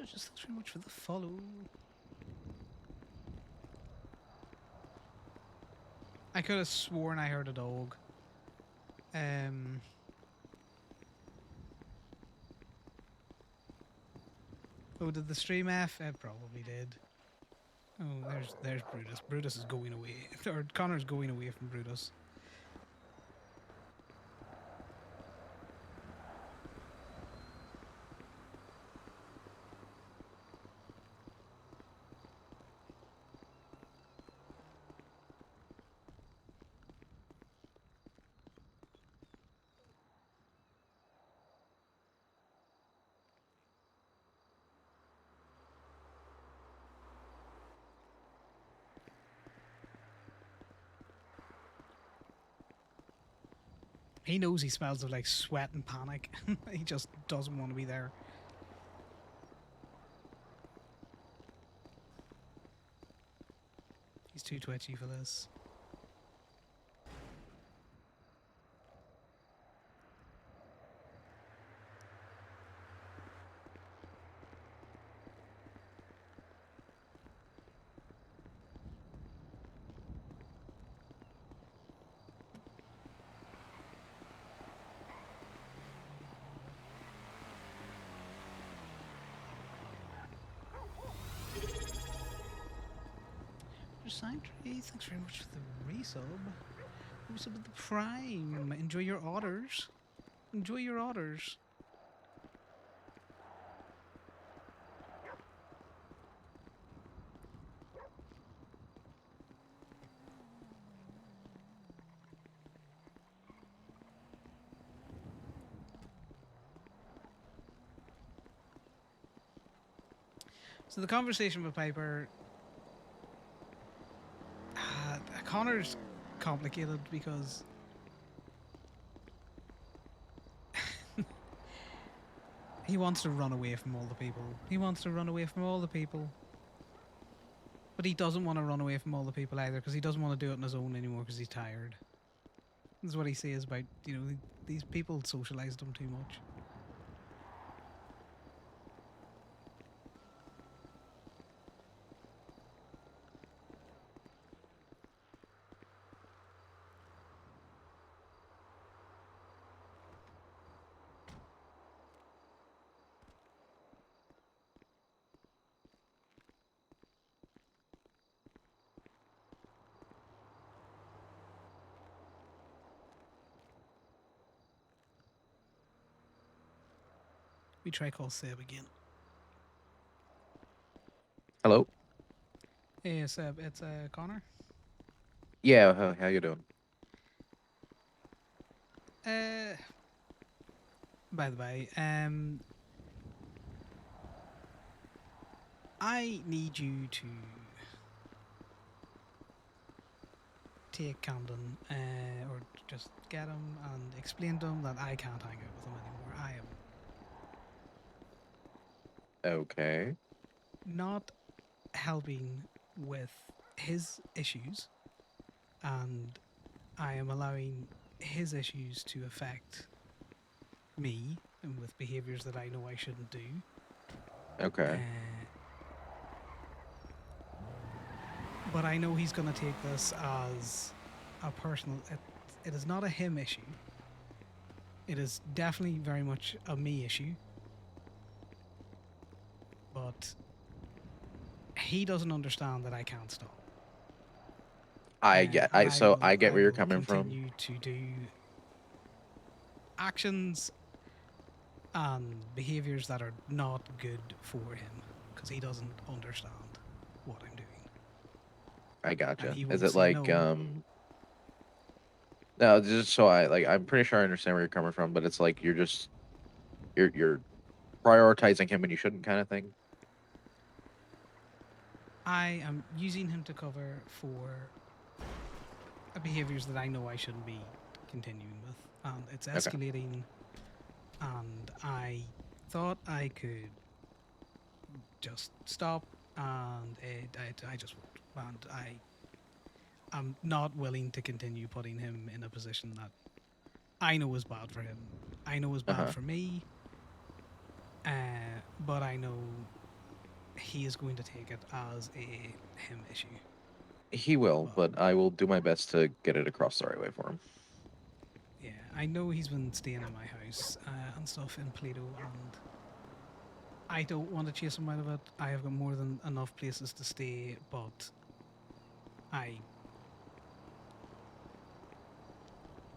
Just thanks very much for the follow. I could have sworn I heard a dog. Oh, did the stream F? It probably did. Oh, there's Brutus. Brutus is going away. Or Connor's going away from Brutus. He knows he smells of like sweat and panic. He just doesn't want to be there. He's too twitchy for this. Sanctuary, thanks very much for the resub. Resub with the Prime. Enjoy your orders. Enjoy your orders. So the conversation with Piper, Connor's complicated because he wants to run away from all the people. He wants to run away from all the people. But he doesn't want to run away from all the people either because he doesn't want to do it on his own anymore because he's tired. This is what he says about, you know, these people socialized him too much. We try call Seb again. Hello? Hey, Seb, it's Connor. Yeah, how you doing? Uh, by the way, I need you to take Camden, or just get him and explain to him that I can't hang out with him anymore. I am Okay. not helping with his issues, and I am allowing his issues to affect me and with behaviors that I know I shouldn't do. Okay. But I know he's going to take this as a personal. It is not a him issue. It is definitely very much a me issue. But he doesn't understand that I can't stop. I get And I get I where you're will coming from. continue to do actions and behaviors that are not good for him because he doesn't understand what I'm doing. I And gotcha. he Is won't it say like no. no, just so I like I'm pretty sure I understand where you're coming from, but it's like you're prioritizing him when you shouldn't kind of thing. I am using him to cover for behaviors that I know I shouldn't be continuing with. And it's Okay. escalating. And I thought I could just stop, and I just won't. And I'm not willing to continue putting him in a position that I know is bad for him. I know is bad Uh-huh. for me, But I know he is going to take it as a him issue. He will, But but I will do my best to get it across the right way for him. yeah, I know he's been staying in my house and stuff in Plato, and I don't want to chase him out of it. I have got more than enough places to stay, but I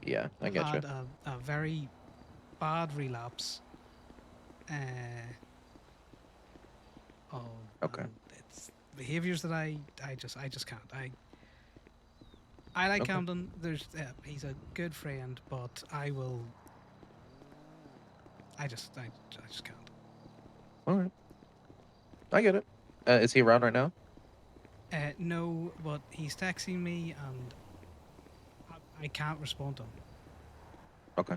Yeah, I get you. had a very bad relapse uh, of, Okay. and it's behaviors that I just can't. I like Okay. Camden. He's a good friend, but I will. I just can't. All right. I get it. Is he around right now? No, but he's texting me, and I can't respond to him. Okay.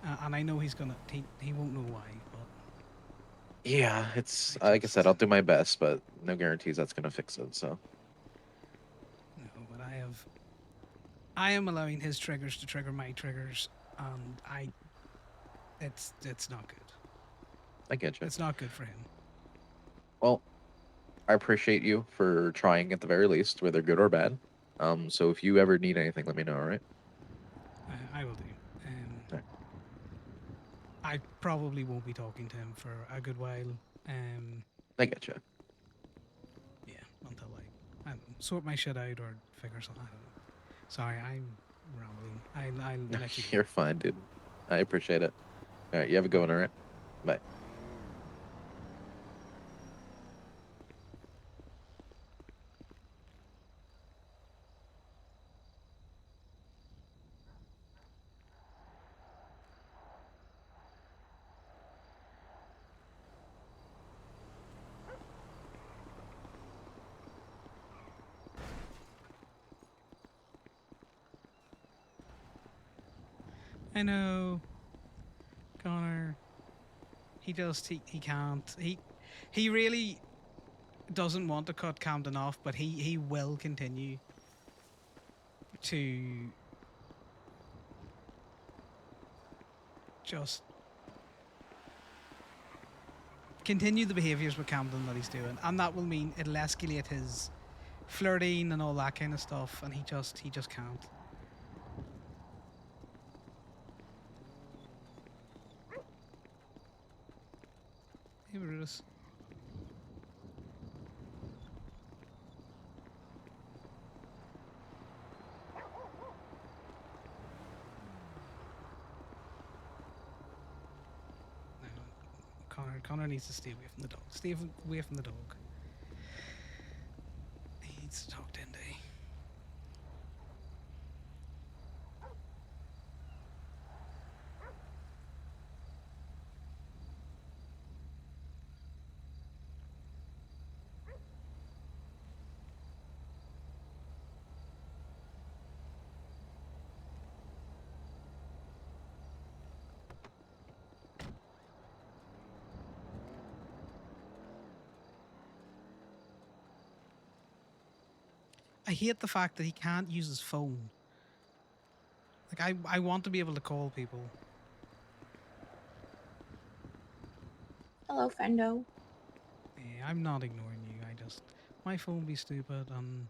And I know he's gonna. He won't know why, but Yeah, it's I like I said, just I'll do my best, but no guarantees that's gonna fix it. So no. But I am allowing his triggers to trigger my triggers, and it's not good. I get you. It's not good for him. Well, I appreciate you for trying at the very least, whether good or bad. So if you ever need anything, let me know. All right. I will do. Um, All right. I probably won't be talking to him for a good while. Um, I get you. yeah, until I don't know, sort my shit out or figure something. I don't know. Sorry, I'm rambling. I'll let you go. You're fine, dude. I appreciate it. All right. You have a good Bye. one. All right. Bye. I know, Connor. He can't. He really doesn't want to cut Camden off, but he will continue to just continue the behaviors with Camden that he's doing, and that will mean it'll escalate his flirting and all that kind of stuff, and he just can't. Hey, Brutus. No, Connor needs to stay away from the dog. Away from the dog. He needs to talk to Indy. I hate the fact that he can't use his phone. Like I want to be able to call people. Hello, Fendo. Yeah, I'm not ignoring you. I just my phone be stupid and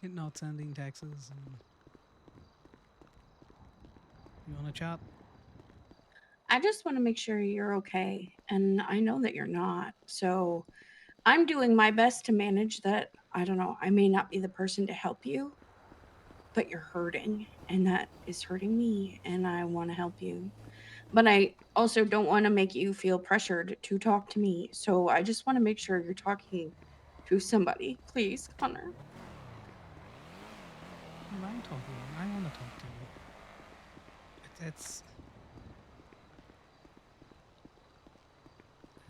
it not sending texts. And you want to chat? I just want to make sure you're okay, and I know that you're not. So I'm doing my best to manage that. I don't know, I may not be the person to help you, but you're hurting, and that is hurting me, and I want to help you. But I also don't want to make you feel pressured to talk to me. So I just want to make sure you're talking to somebody. Please, Connor. Well, I'm talking. I want to talk to you. It's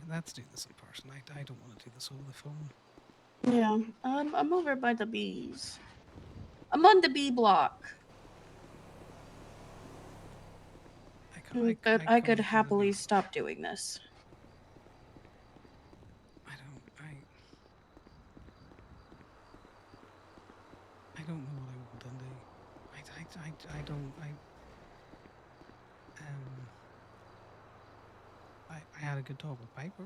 let's do this in person. I don't want to do this over the phone. Yeah, I'm over by the bees. I'm on the bee block. But I could come from the happily B. stop doing this. I don't know what I want, Indy. I don't. had a good talk with Piper,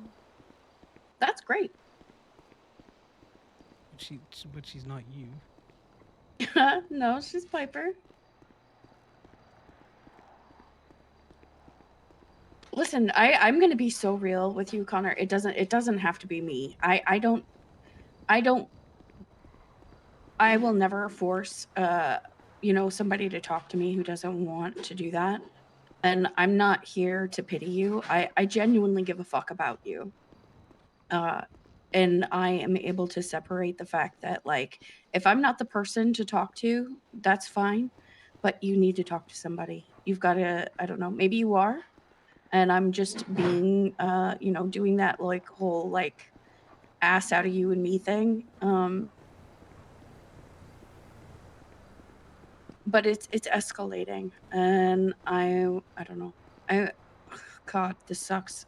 That's great. but she's not you. No, she's Piper. Listen, I'm gonna be so real with you, Connor. It doesn't have to be me. I will never force somebody to talk to me who doesn't want to do that. And I'm not here to pity you. I genuinely give a fuck about you. Uh and I am able to separate the fact that, like, if I'm not the person to talk to, that's fine, but you need to talk to somebody. You've got to, I don't know, maybe you are, and I'm just being doing that like whole like ass out of you and me thing. But it's escalating, and I don't know. I God, this sucks.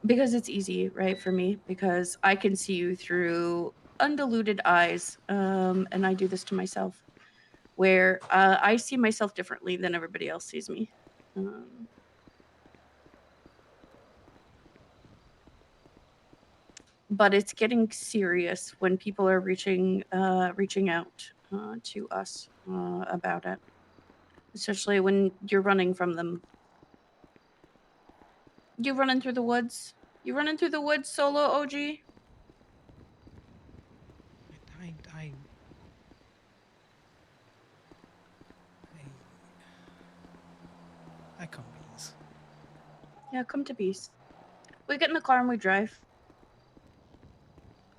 Because it's easy, right, for me, because I can see you through undiluted eyes, and I do this to myself, where I see myself differently than everybody else sees me. Um, but it's getting serious when people are reaching out to us about it, especially when you're running from them. You running through the woods? You running through the woods solo, OG? I, I, I come bees. Yeah, come to Beast. We get in the car and we drive.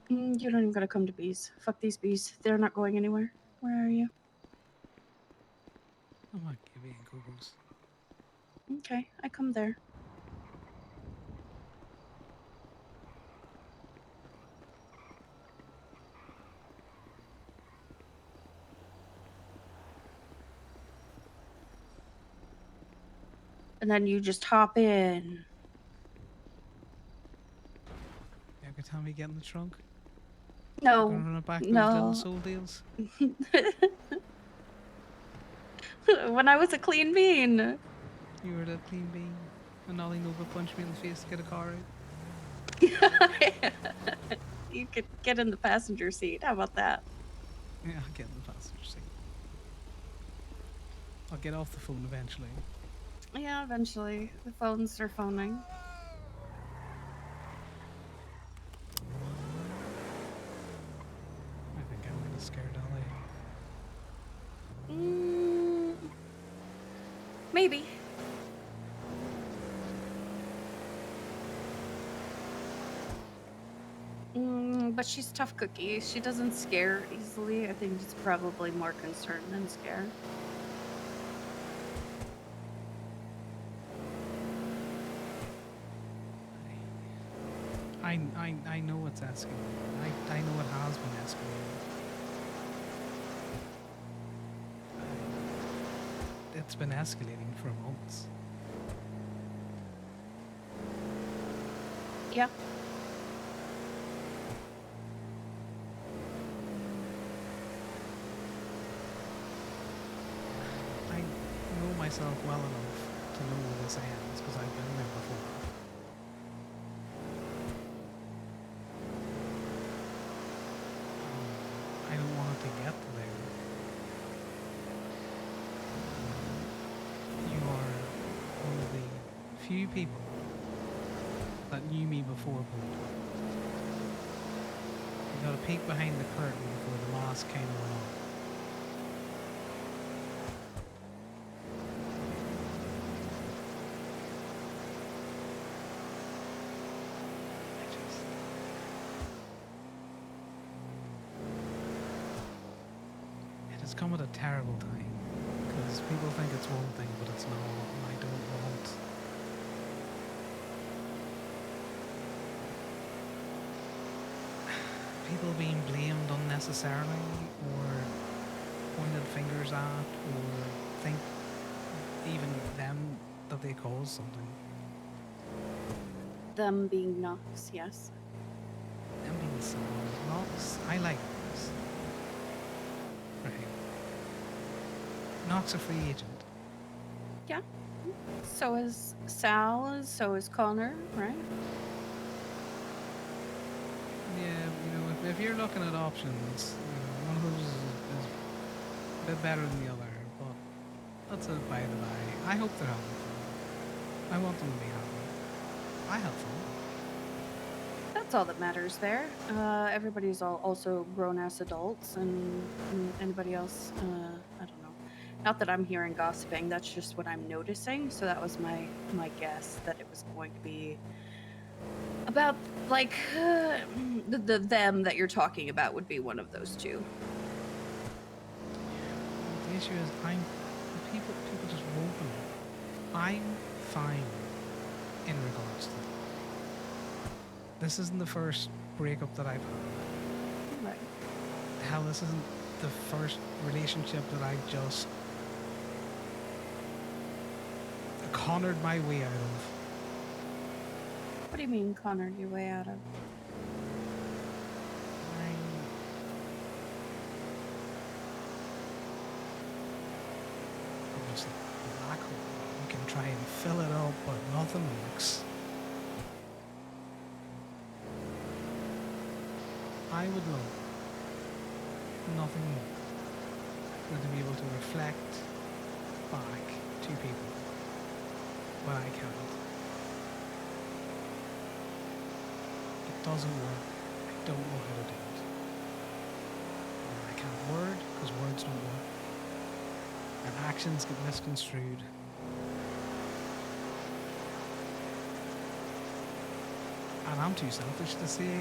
You don't even gotta come to bees. Fuck these bees. They're not going anywhere. Where are you? I'm not giving Googles. Okay, I come there. And then you just hop in. Every time we get in the trunk, we're No, gonna run it back those little no. soul deals. When I was a clean bean. You were that clean bean, and all he knew but punch me in the face to get a car out. You could get in the passenger seat. How about that? Yeah, I'll get in the passenger seat. I'll get off the phone eventually. Yeah, eventually. The phones are phoning. I think I might have scared Ollie. Maybe. But she's tough cookie. She doesn't scare easily. I think it's probably more concern than scare. I know it's escalating. I know it has been escalating. It's been escalating for months. Yeah. I know myself well enough to know where this ends because I've been there before. I don't want it to get to there. You are one of the few people that knew me before Bolt. You got to peek behind the curtain before the mask came on. It has come at a terrible time because people think it's one thing, but it's not, and I don't want people being blamed unnecessarily or pointed fingers at or think even them that they caused something. Them being Knox, yes. Them being sad. Knox, I like Knox. Right. Knox a free agent. Yeah. So is Sal, so is Connor, right? Yeah, if you're looking at options, one of those is a bit better than the other, but that's a by the by. I hope they're having fun. I want them to be happy. I have fun. That's all that matters there. Everybody's also grown ass adults, and anybody else, I don't know. Not that I'm hearing gossiping. That's just what I'm noticing. So that was my guess that it was going to be about like the them that you're talking about would be one of those two. The issue is people just won't believe. I'm fine in regards to that. This isn't the first breakup that I've had. Right. Hell, this isn't the first relationship that I've just cornered my way out of. What do you mean, Connor? Your way out of? I'm just a black hole. You can try and fill it up, but nothing works. I would love nothing more than to be able to reflect back to people, but I can't. It doesn't work. I don't know how to do it. And I can't word because words don't work. And actions get misconstrued. And I'm too selfish to say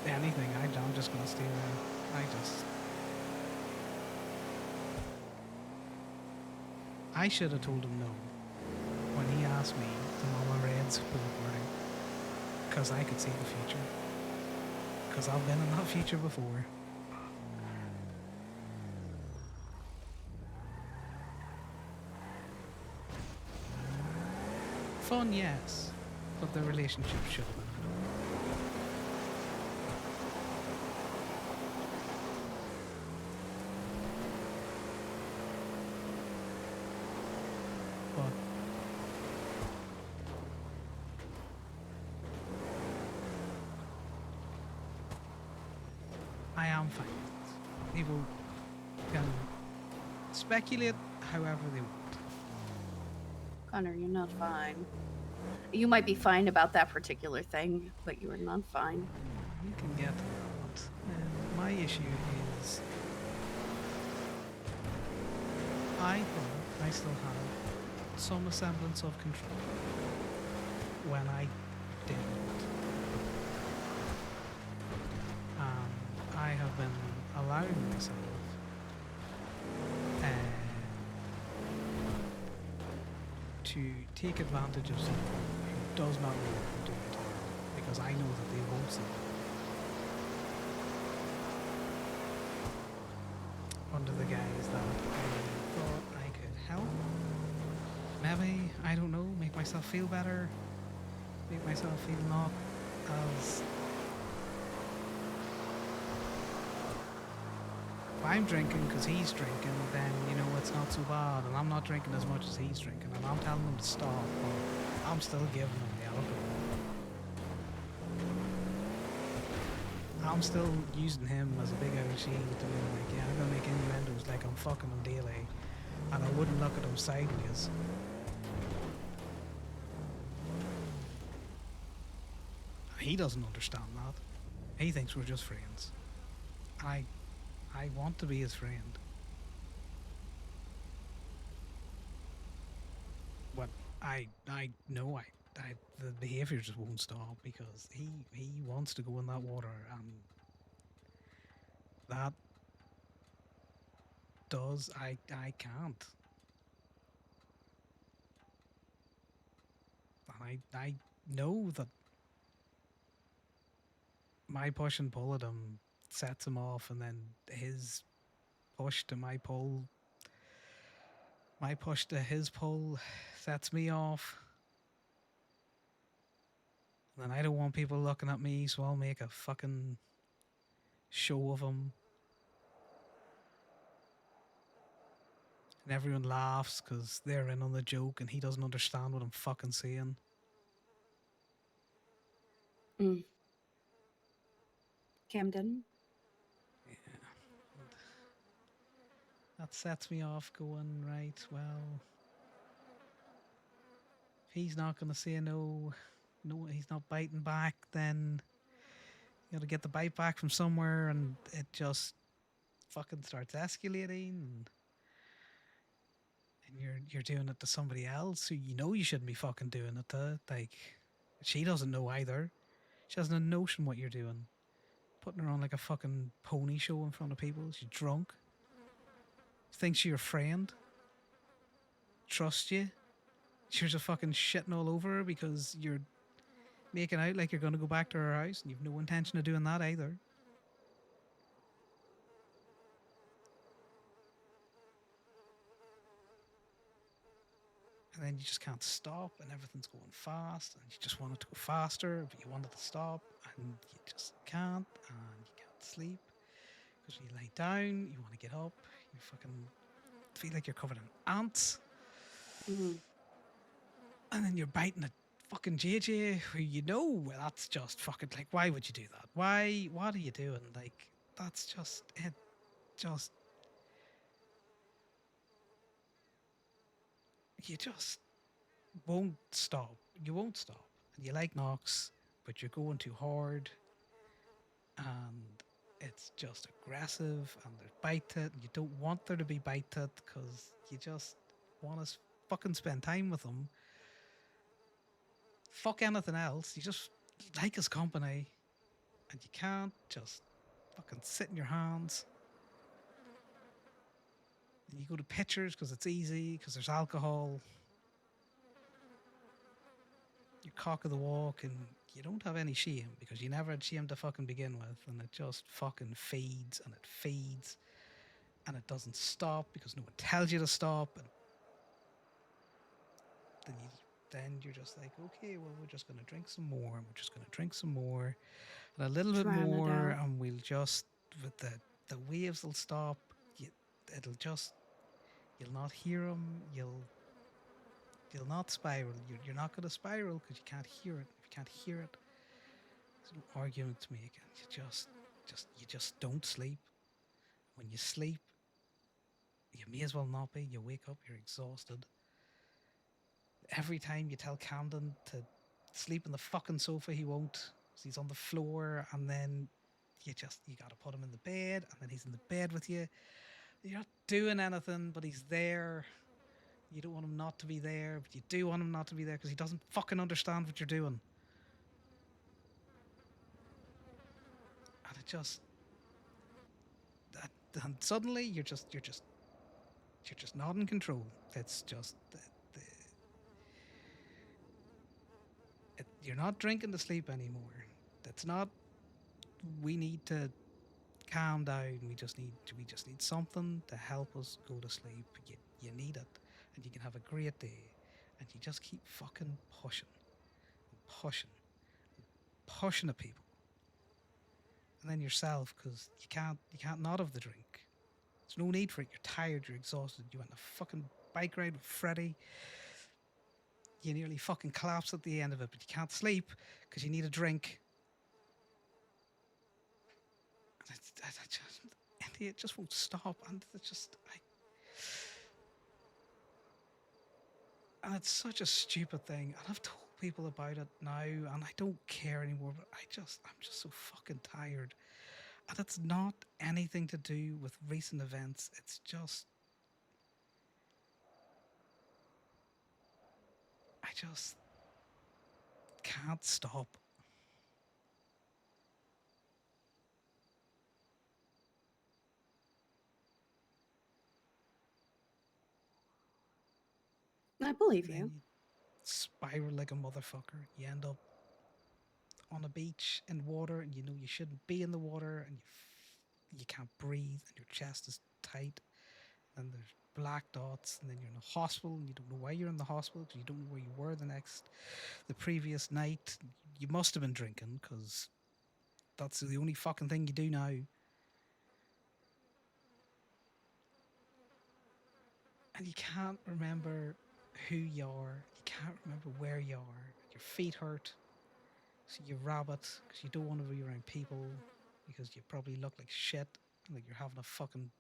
anything. I'm just gonna stay there. I should have told him no when he asked me to Mama Red's board because I could see the future. Because I've been in that future before. Fun, yes, but the relationship should have been. But I am fine with it. People can speculate however they want. Connor, you're not fine. You might be fine about that particular thing, but you are not fine. You can get to that. My issue is I thought I still had some semblance of control when I didn't. I have been allowing myself to take advantage of someone who does not know what I'm doing to them because I know that they won't see it. Under the guise that I thought I could help. Maybe, I don't know, make myself feel better. Make myself feel not as... If I'm drinking because he's drinking, then, it's not so bad. And I'm not drinking as much as he's drinking. And I'm telling him to stop, but I'm still giving him the alcohol. I'm still using him as a big old shield to be like, yeah, I'm gonna make innuendos like I'm fucking him daily, and I wouldn't look at him sideways. He doesn't understand that. He thinks we're just friends. I want to be his friend. But I know the behavior just won't stop because he wants to go in that water, and that does I can't. And I know that my push and pull at him sets him off, and then his push to my pull, my push to his pull sets me off. And then I don't want people looking at me, so I'll make a fucking show of him. And everyone laughs because they're in on the joke and he doesn't understand what I'm fucking saying. Camden. Yeah. And that sets me off going, right, well, if he's not going to say no, he's not biting back, then you got to get the bite back from somewhere, and it just fucking starts escalating, and you're doing it to somebody else who you know you shouldn't be fucking doing it to. Like, she doesn't know either. She hasn't a notion what you're doing. Putting her on like a fucking pony show in front of people. She's drunk. Thinks you're your friend. Trust you. You're just fucking shitting all over her because you're making out like you're going to go back to her house, and you've no intention of doing that either. And then you just can't stop, and everything's going fast, and you just want it to go faster, but you want it to stop, and you just can't, and you can't sleep. Because when you lay down, you want to get up, you fucking feel like you're covered in ants, Mm-hmm. and then you're biting at fucking JJ, who you know that's just fucking, like, why would you do that? Why? What are you doing? Like, that's just, it just, you just won't stop. You won't stop. And you like knocks, but you're going too hard, and it's just aggressive, and there's bite it, and you don't want there to be bite it because you just want to fucking spend time with them. Fuck anything else. You just like his company, and you can't just fucking sit in your hands. And you go to pictures because it's easy, because there's alcohol. You're cock of the walk, and you don't have any shame because you never had shame to fucking begin with, and it just fucking feeds and it feeds, and it doesn't stop because no one tells you to stop. And then you're just like, okay, well, we're just gonna drink some more, and we're just gonna drink some more, and a little bit Drown it more, out. and we'll just, with the waves will stop. It'll just, you'll not hear them. You'll not spiral. You're not gonna spiral because you can't hear it. If you can't hear it, there's no argument to make. You just don't sleep. When you sleep, you may as well not be. You wake up, you're exhausted. Every time you tell Camden to sleep on the fucking sofa, he won't. He's on the floor, and then you gotta put him in the bed, and then he's in the bed with you. You're not doing anything, but he's there. You don't want him not to be there, but you do want him not to be there because he doesn't fucking understand what you're doing. And it just, and suddenly you're just not in control. It's just you're not drinking to sleep anymore. That's not. We need to calm down. We just need something to help us go to sleep. You need it, and you can have a great day, and you just keep fucking pushing, and pushing, and pushing at people, and then yourself, because you can't not have the drink. There's no need for it. You're tired. You're exhausted. You went on a fucking bike ride with Freddie. You nearly fucking collapse at the end of it, but you can't sleep because you need a drink. And it just won't stop, and it's just and it's such a stupid thing. And I've told people about it now, and I don't care anymore. But I'm just so fucking tired, and it's not anything to do with recent events. It's just I just can't stop. I believe And then you. you spiral like a motherfucker. You end up on a beach in water, and you know you shouldn't be in the water, and you can't breathe, and your chest is tight, and there's black dots, and then you're in a hospital, and you don't know why you're in the hospital because you don't know where you were the previous night. You must have been drinking because that's the only fucking thing you do now. and you can't remember who you are. You can't remember where you are. Your feet hurt. So you rabbit because you don't want to be around people because you probably look like shit, like you're having a fucking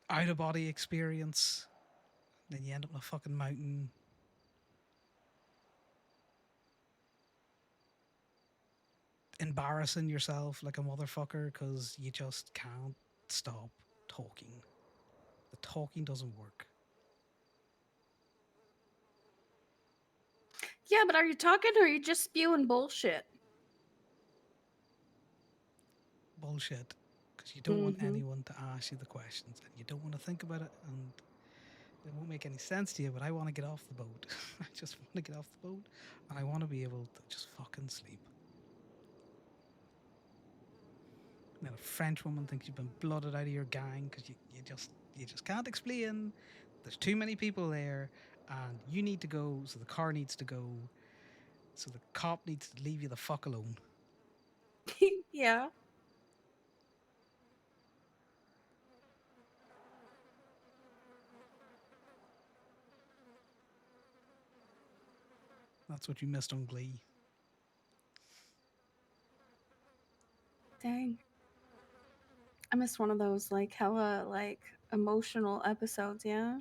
out of body experience. Then you end up in a fucking mountain. Embarrassing yourself like a motherfucker because you just can't stop talking. The talking doesn't work. Yeah, but are you talking or are you just spewing bullshit? Bullshit. Because you don't want Mm-hmm. anyone to ask you the questions and you don't want to think about it and it won't make any sense to you, but I want to get off the boat. I just want to get off the boat and I want to be able to just fucking sleep. And then a French woman thinks you've been blooded out of your gang because you just can't explain. There's too many people there and you need to go, so the car needs to go, so the cop needs to leave you the fuck alone. Yeah. That's what you missed on Glee. Dang. I missed one of those like hella like emotional episodes, yeah.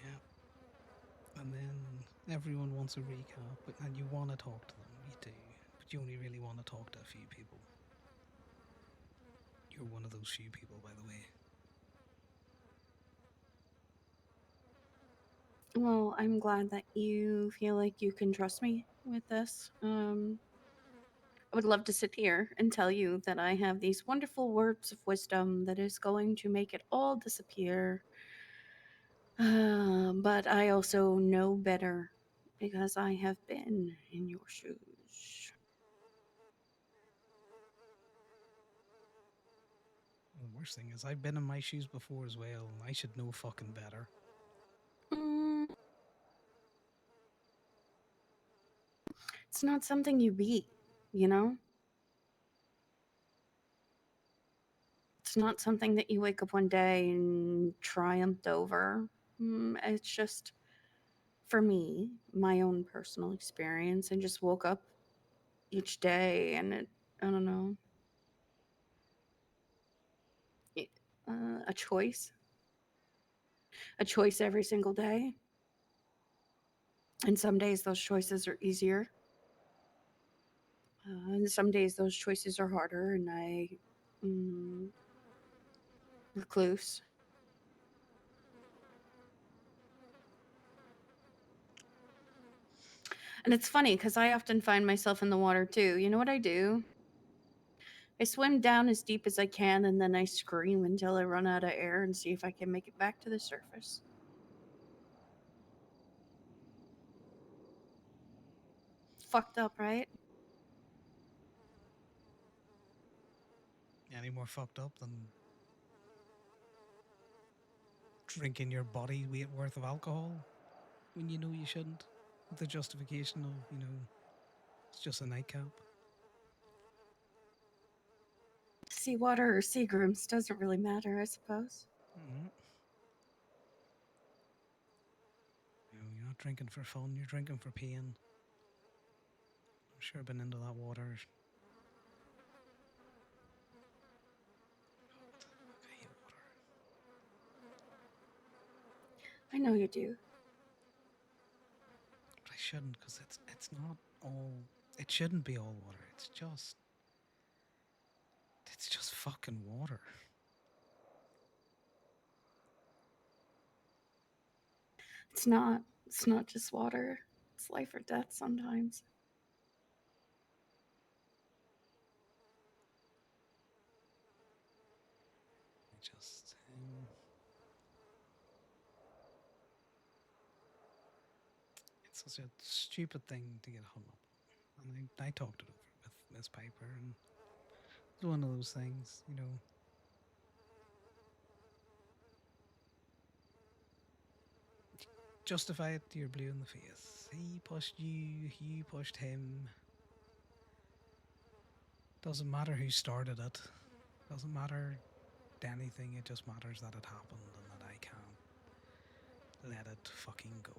Yeah. And then everyone wants a recap, and you want to talk to them, you do, but you only really want to talk to a few people. You're one of those few people, by the way. Well, I'm glad that you feel like you can trust me with this. I would love to sit here and tell you that I have these wonderful words of wisdom that is going to make it all disappear. But I also know better because I have been in your shoes. The worst thing is, I've been in my shoes before as well, and I should know fucking better. Mm, it's not something you beat, you know? It's not something that you wake up one day and triumphed over. It's just, for me, my own personal experience. I just woke up each day and I don't know, it, a choice. A choice every single day. And some days those choices are easier. And some days those choices are harder, and I recluse. And it's funny because I often find myself in the water too. You know what I do? I swim down as deep as I can and then I scream until I run out of air and see if I can make it back to the surface. Fucked up, right? Any more fucked up than drinking your body weight worth of alcohol when you know you shouldn't? With the justification of, it's just a nightcap. Seawater or Seagrams doesn't really matter, I suppose. Mm-hmm. You're not drinking for fun, you're drinking for pain. I'm sure I've been into that water. God, I hate water. I know you do. But I shouldn't, because it's not all. It shouldn't be all water. It's just fucking water. It's not. It's not just water. It's life or death sometimes. I just it's such a stupid thing to get hung up on. And I talked it over with Miss Piper, and it's one of those things, justify it to your blue in the face. He pushed you pushed him. Doesn't matter who started it. Doesn't matter anything. It just matters that it happened and that I can't let it fucking go.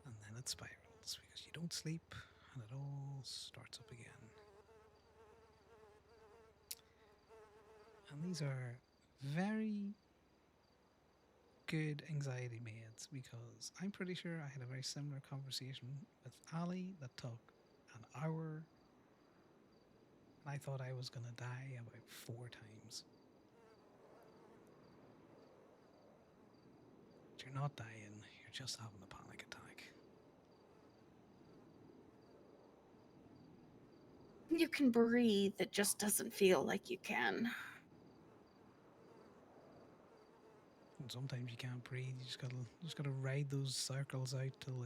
And then it spirals because you don't sleep and it all starts up again. And these are very good anxiety meds because I'm pretty sure I had a very similar conversation with Ali that took an hour. And I thought I was going to die about 4 times. But you're not dying, you're just having a panic attack. You can breathe, it just doesn't feel like you can. And sometimes you can't breathe. You just gotta ride those circles out till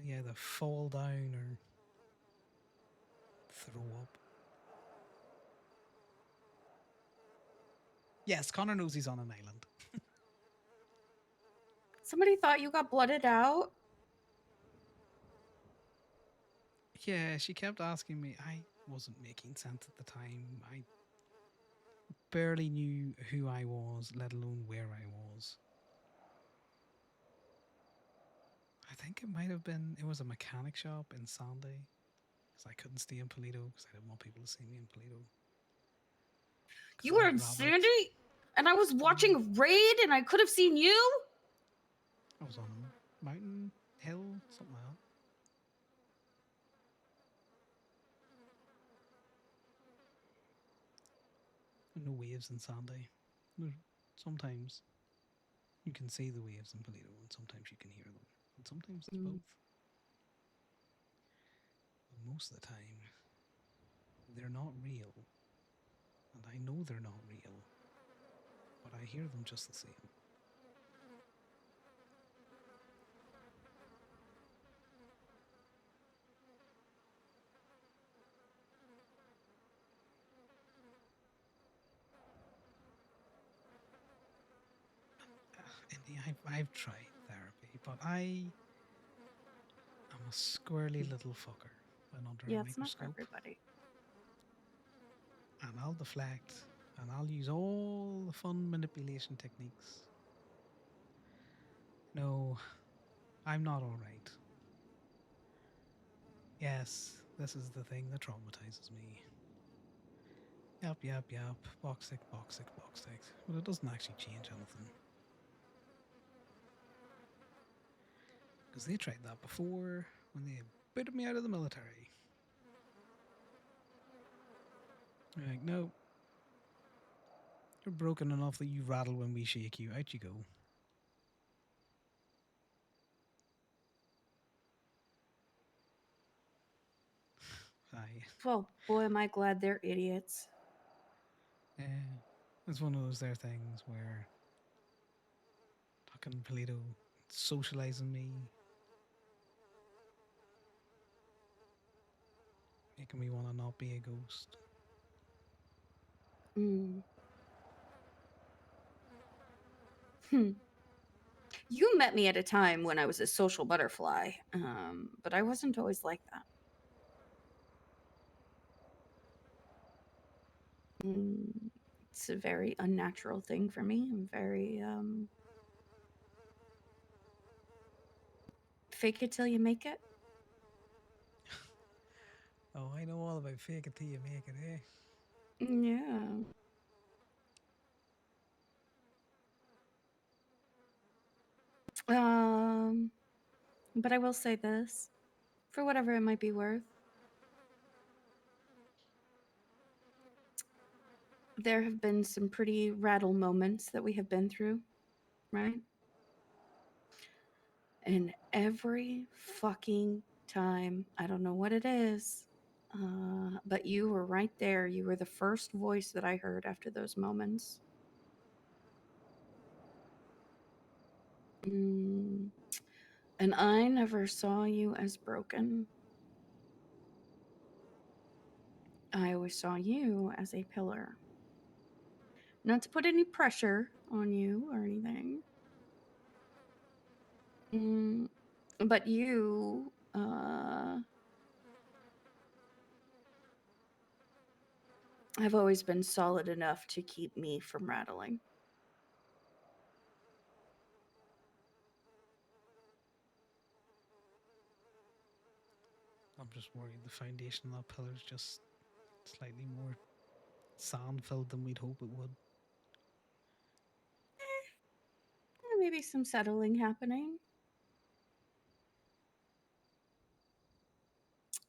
you either fall down or throw up. Yes, Connor knows he's on an island. Somebody thought you got blooded out? Yeah, she kept asking me. I wasn't making sense at the time. I barely knew who I was, let alone where I was. I think it was a mechanic shop in Sandy. Because I couldn't stay in Polito because I didn't want people to see me in Polito. You were in Sandy? And I was watching Raid and I could have seen you? I was on a mountain, hill, something like that. No waves in Sandy. Sometimes you can see the waves in Polito, and sometimes you can hear them, and sometimes it's both. But most of the time, they're not real, and I know they're not real, but I hear them just the same. I've tried therapy, but I am a squirrely little fucker when under a It's not for microscope. everybody. And I'll deflect, and I'll use all the fun manipulation techniques. No, I'm not all right. Yes, this is the thing that traumatizes me. Yep. Box sick. But it doesn't actually change anything. Because they tried that before when they booted me out of the military. They're like, no. You're broken enough that you rattle when we shake you. Out you go. Aye. Well, boy, am I glad they're idiots. Yeah. It's one of those there things where fucking Polito socializing me, making me want to not be a ghost. You met me at a time when I was a social butterfly, but I wasn't always like that. It's a very unnatural thing for me. I'm very fake it till you make it. Oh, I know all about fake it till you make it, eh? Yeah. But I will say this, for whatever it might be worth. There have been some pretty rattle moments that we have been through, right? And every fucking time, I don't know what it is, but you were right there. You were the first voice that I heard after those moments. And I never saw you as broken. I always saw you as a pillar. Not to put any pressure on you or anything, But you, have always been solid enough to keep me from rattling. I'm just worried the foundation of that pillar is just slightly more sand filled than we'd hope it would. Maybe some settling happening.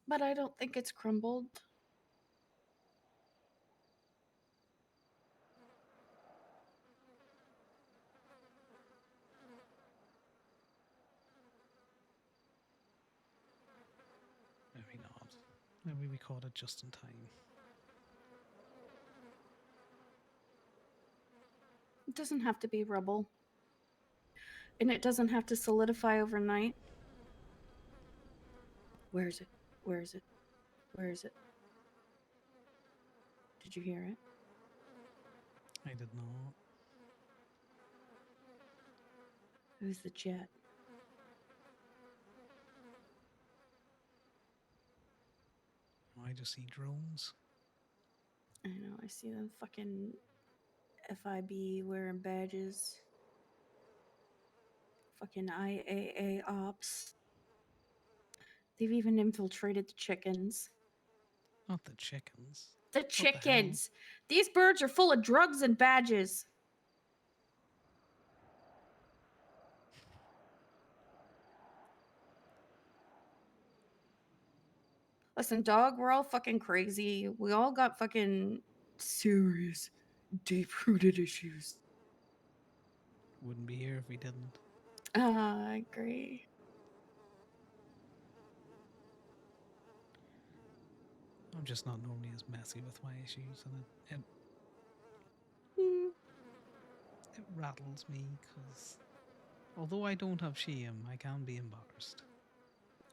But I don't think it's crumbled. Maybe not. Maybe we caught it just in time. It doesn't have to be rubble. And it doesn't have to solidify overnight. Where is it? Where is it? Where is it? Did you hear it? I did not. It was the jet. I just see drones. I know, I see them fucking FIB wearing badges. Fucking IAA ops. They've even infiltrated the chickens. Not the chickens. The the hell? chickens! These birds are full of drugs and badges. Listen, dog, we're all fucking crazy. We all got fucking serious, deep-rooted issues. Wouldn't be here if we didn't. I agree. I'm just not normally as messy with my issues, and Hmm. it rattles me because although I don't have shame, I can be embarrassed.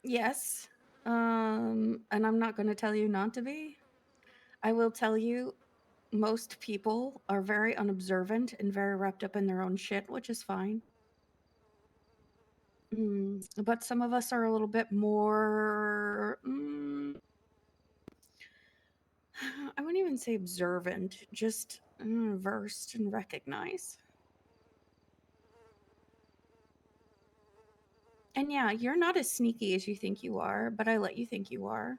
Yes. And I'm not going to tell you not to be. I will tell you, most people are very unobservant and very wrapped up in their own shit, which is fine. But some of us are a little bit more. I wouldn't even say observant, just versed and recognize. And yeah, you're not as sneaky as you think you are, but I let you think you are.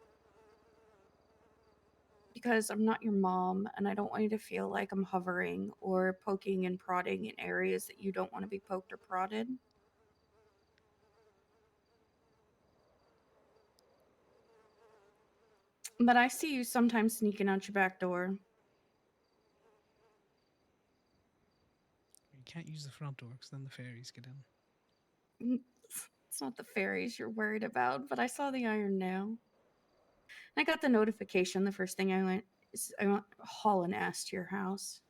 Because I'm not your mom, and I don't want you to feel like I'm hovering or poking and prodding in areas that you don't want to be poked or prodded. But I see you sometimes sneaking out your back door. You can't use the front door because then the fairies get in. It's not the fairies you're worried about, but I saw the iron nail. I got the notification. The first thing I went is I went hauling ass to your house.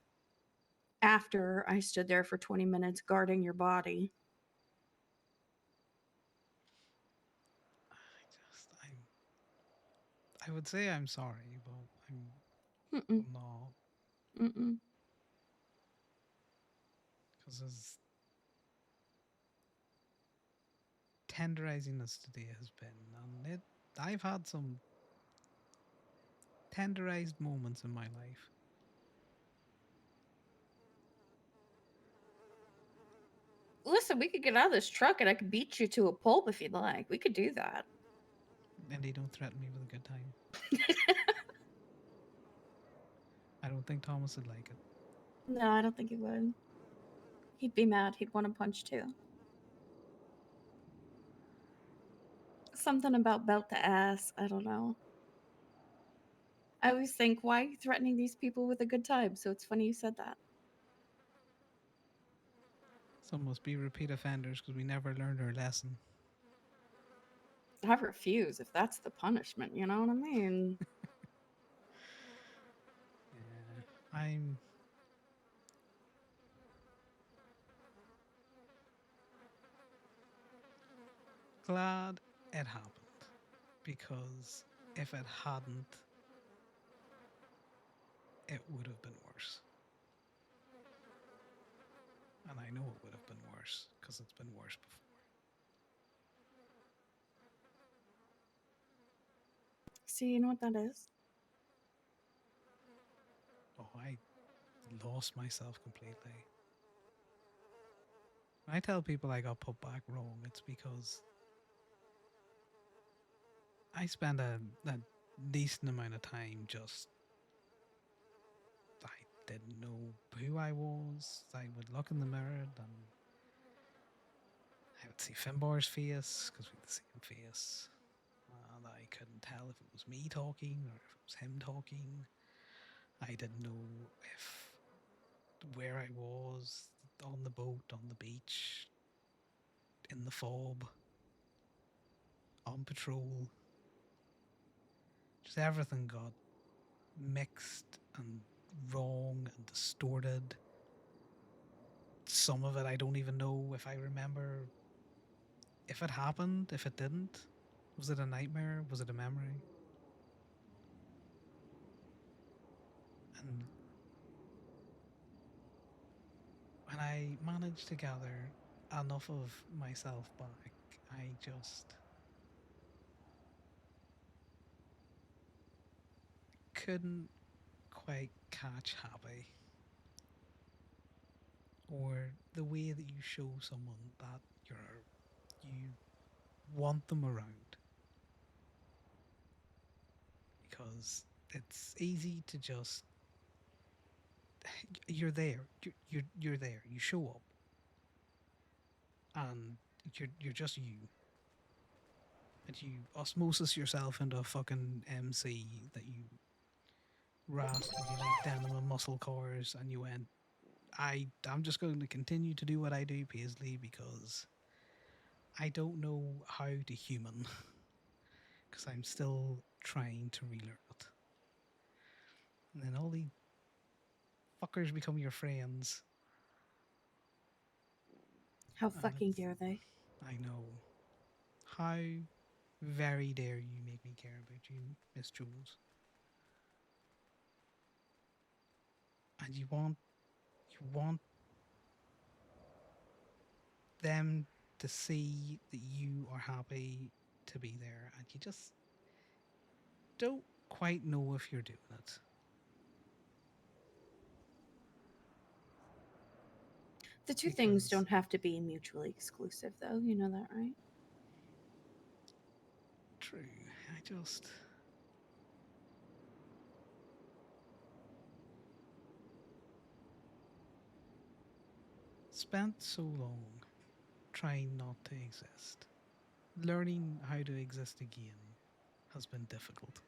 After I stood there for 20 minutes guarding your body. I would say I'm sorry, but I'm Mm-mm. not, Mm-mm. because as tenderizing as today has been, and I've had some tenderized moments in my life. Listen, we could get out of this truck and I could beat you to a pulp if you'd like. We could do that. And they don't threaten me with a good time. I don't think Thomas would like it. No, I don't think he would. He'd be mad. He'd want to punch too. Something about belt to ass. I don't know. I always think, why are you threatening these people with a good time? So it's funny you said that. Some must be repeat offenders because we never learned our lesson. I refuse if that's the punishment. You know what I mean? Yeah, I'm glad it happened because if it hadn't, it would have been worse. And I know it would have been worse because it's been worse before. So you know what that is? Oh, I lost myself completely. When I tell people I got put back wrong, it's because I spend a decent amount of time just. I didn't know who I was. I would look in the mirror and I would see Finbar's face because we had the same face. And I couldn't tell if it was me talking or if it was him talking. I didn't know if where I was on the boat, on the beach, in the fob, on patrol. Just everything got mixed and wrong and distorted. Some of it I don't even know if I remember if it happened, if it didn't. Was it a nightmare? Was it a memory? And when I managed to gather enough of myself back, I just couldn't quite catch happy. Or the way that you show someone that you want them around. Because it's easy to just you're there. You're there. You show up and you're just you. And you osmosis yourself into a fucking MC that you rasped and you like denim and muscle cars and you went, I'm just going to continue to do what I do, Paisley, because I don't know how to human. Because I'm still trying to relearn it. And then all these fuckers become your friends. How And fucking dare they? I know. How very dare you make me care about you, Miss Jules. And you want them to see that you are happy to be there and you just don't quite know if you're doing it. The two things Because don't have to be mutually exclusive, though. You know that, right? true, I just spent so long trying not to exist. Learning how to exist again has been difficult.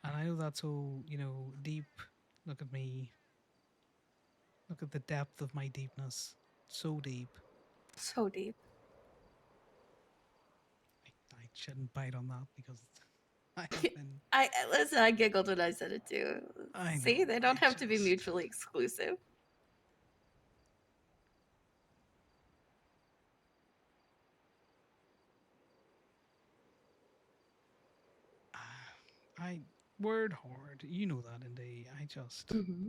And I know that's so, deep. Look at me. Look at the depth of my deepness. So deep. So deep. I shouldn't bite on that because I have been. I listen. I giggled when I said it too. I See, know. they I don't have to be just. mutually exclusive. I. Word hard. You know that, Indy. I just. Mm-hmm.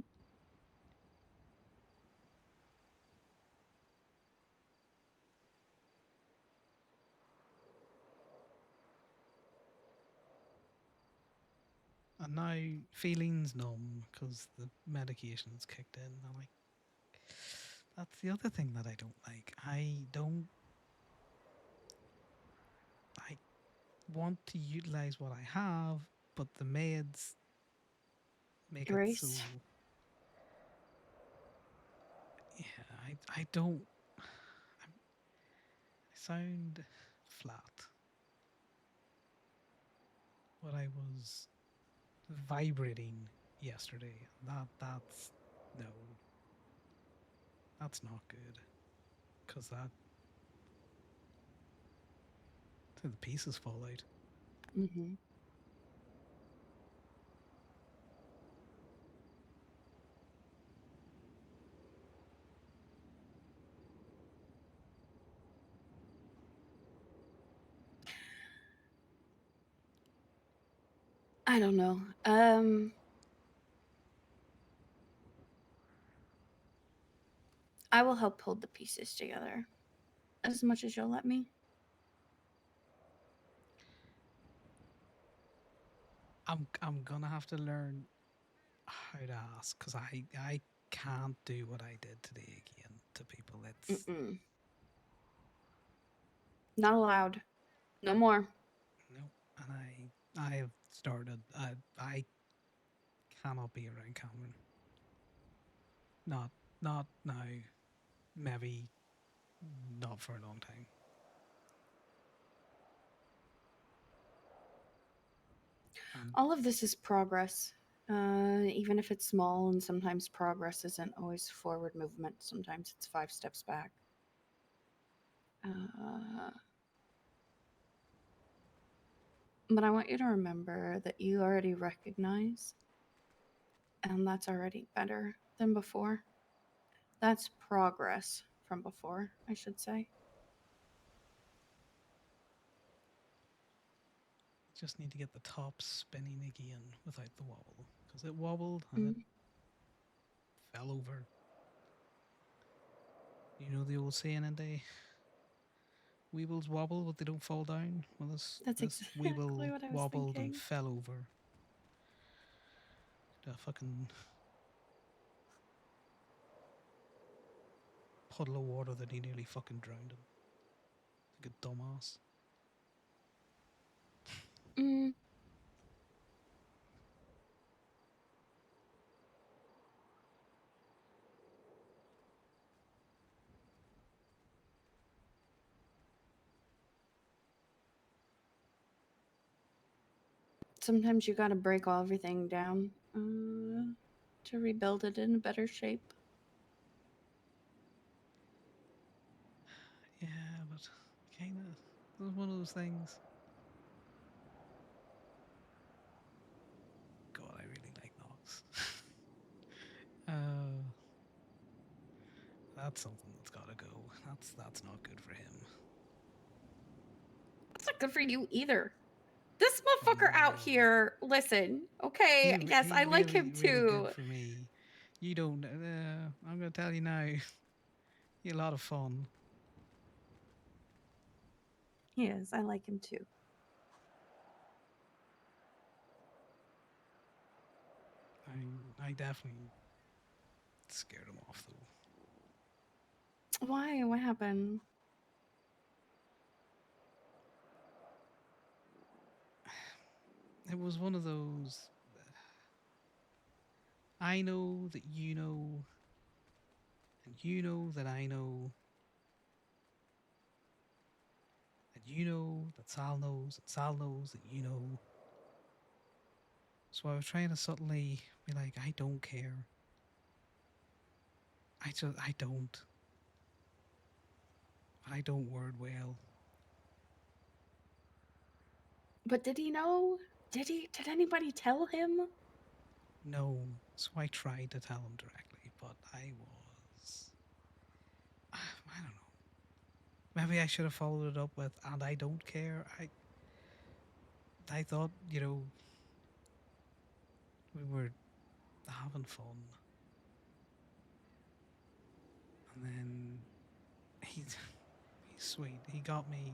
And now feelings numb because the medication's kicked in. And like, that's the other thing that I don't like. I want to utilize what I have, but the meds make it so. Erase. Yeah, I don't. I sound flat, but I was vibrating yesterday. That's no, that's not good. Cause that the pieces fall out. Mm-hmm. I don't know. I will help hold the pieces together as much as you'll let me. I'm gonna have to learn how to ask because I can't do what I did today again to people. It's Mm-mm. Not allowed. No more. no, and I have started. I cannot be around Cameron. Not not now. Maybe not for a long time. And All of this is progress. Even if it's small, and sometimes progress isn't always forward movement. Sometimes it's 5 steps back. But I want you to remember that you already recognize, and that's already better than before. That's progress from before, I should say. just need to get the top spinning again without the wobble because it wobbled and it Mm. fell over. You know the old saying in the Weebles wobble, but they don't fall down. Well, That's this exactly Weeble what I was wobbled and thinking. fell over. The fucking puddle of water that he nearly fucking drowned in. Like a dumbass. Mm. Sometimes you gotta break everything down to rebuild it in a better shape. Yeah, but kind of. It was one of those things. God, I really like Knox. uh, that's something that's gotta go. That's not good for him. That's not good for you either. This Well, motherfucker out here, listen, okay, yes, I he's like him really good too. for me. You don't. I'm gonna tell you now. You're a lot of fun. He is, I like him too. I definitely scared him off though. Why? What happened? It was one of those. I know that you know, and you know that I know, and you know that Sal knows, and Sal knows that you know. So I was trying to subtly be like, I don't care. I don't. I don't word well. But did he know? Did anybody tell him? No. So I tried to tell him directly, but I was. I don't know. Maybe I should have followed it up with, and I don't care. I thought, we were having fun. And then he's sweet. He got me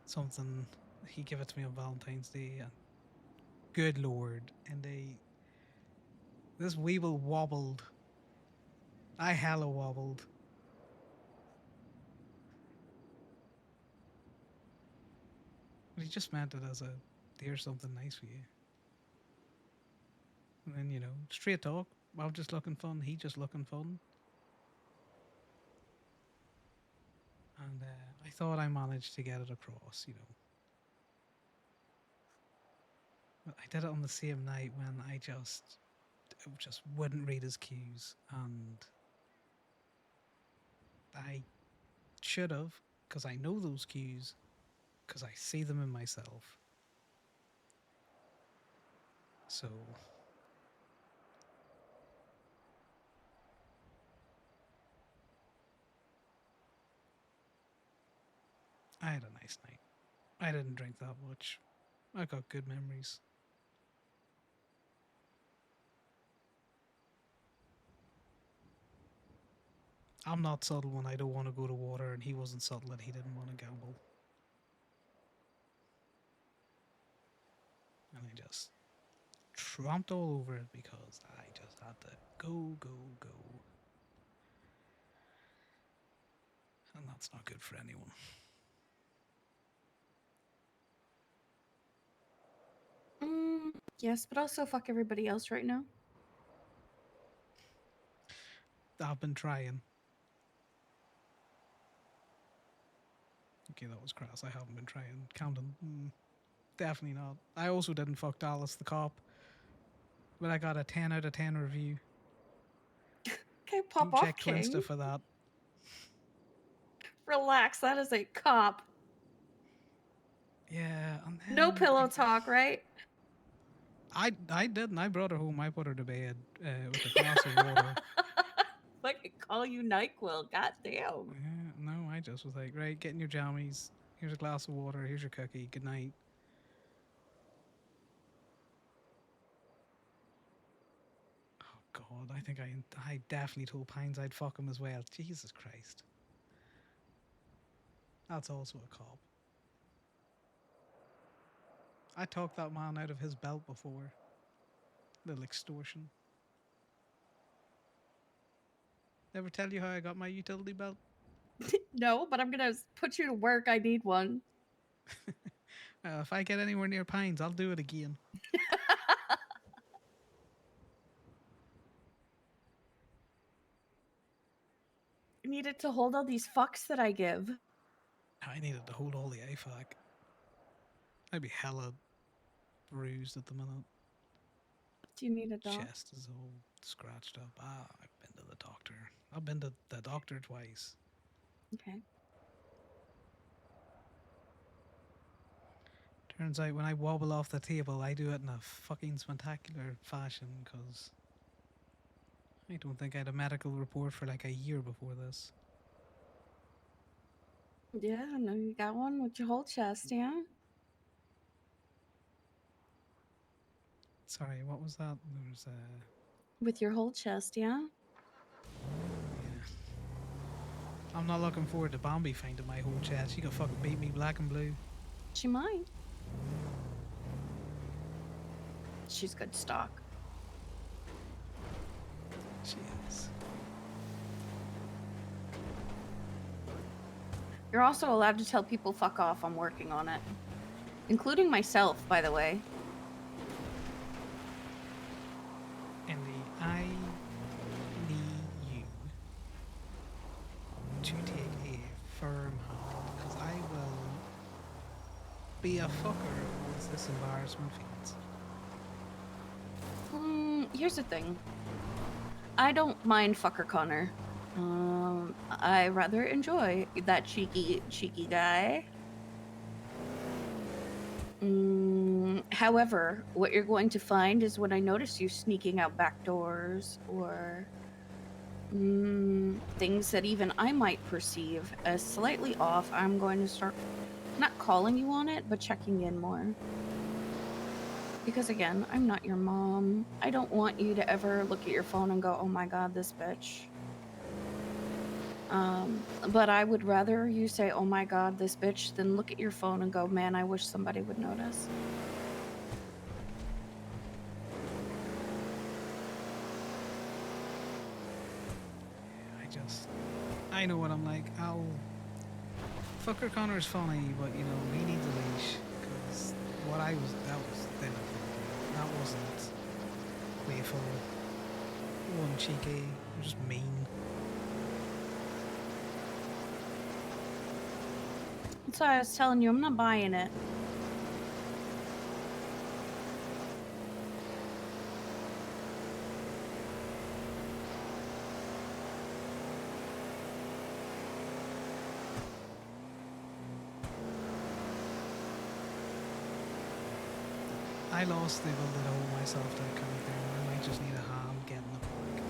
something. He gave it to me on Valentine's Day. And good lord, and this weeble wobbled. I hella wobbled. But he just meant it as a here's something nice for you. And then straight talk. I'm just looking fun. He just looking fun. And I thought I managed to get it across. But I did it on the same night when I just wouldn't read his cues, and I should have, because I know those cues, because I see them in myself. So I had a nice night. I didn't drink that much. I got good memories. I'm not subtle when I don't want to go to water, and he wasn't subtle that he didn't want to gamble. And I just tromped all over it because I just had to go. And that's not good for anyone. Yes, but also fuck everybody else right now. I've been trying. Okay, that was crass. I haven't been trying. Camden, definitely not. I also didn't fuck Dallas the cop, but I got a 10 out of 10 review. Okay, pop You off, check King. Twinsta for that. Relax, that is a cop. Yeah, and then No pillow talk, right? I didn't. I brought her home. I put her to bed with a glass of water. Fucking call you NyQuil, goddamn. Yeah, no, I just was like, right, get in your jammies. Here's a glass of water. Here's your cookie. Good night. Oh God, I think I definitely told Pines I'd fuck him as well. Jesus Christ. That's also a cop. I talked that man out of his belt before. Little extortion. Ever tell you how I got my utility belt? No, but I'm gonna put you to work. I need one. If I get anywhere near Pines, I'll do it again. I need it to hold all these fucks that I give. I needed to hold all the AFAC. I'd be hella bruised at the minute. Do you need a doc? Chest is all scratched up. I've been to the doctor. I've been to the doctor twice. Okay. Turns out when I wobble off the table, I do it in a fucking spectacular fashion because I don't think I had a medical report for like a year before this. Yeah, I know you got one with your whole chest, yeah? Sorry, what was that? There's With your whole chest, yeah? yeah. I'm not looking forward to Bambi finding my whole chest. She could fucking beat me black and blue. She might. She's good stock. She is. You're also allowed to tell people fuck off. I'm working on it. Including myself, by the way. Andy, I need you to take a firm hand because I will be a fucker once this embarrassment fades. Here's the thing. I don't mind fucker Connor. I rather enjoy that cheeky guy. However, what you're going to find is when I notice you sneaking out back doors or things that even I might perceive as slightly off, I'm going to start not calling you on it, but checking in more. Because again, I'm not your mom. I don't want you to ever look at your phone and go, oh my god, this bitch. But I would rather you say, oh my god, this bitch, than look at your phone and go, man, I wish somebody would notice. I know what I'm like. Fucker Connor's funny, but you know, he needs a leash. Because what that was inappropriate. That wasn't playful. It wasn't cheeky. It was just mean. That's why I was telling you, I'm not buying it. I lost the ability to hold myself that kind of thing. I might just need a hand getting the park.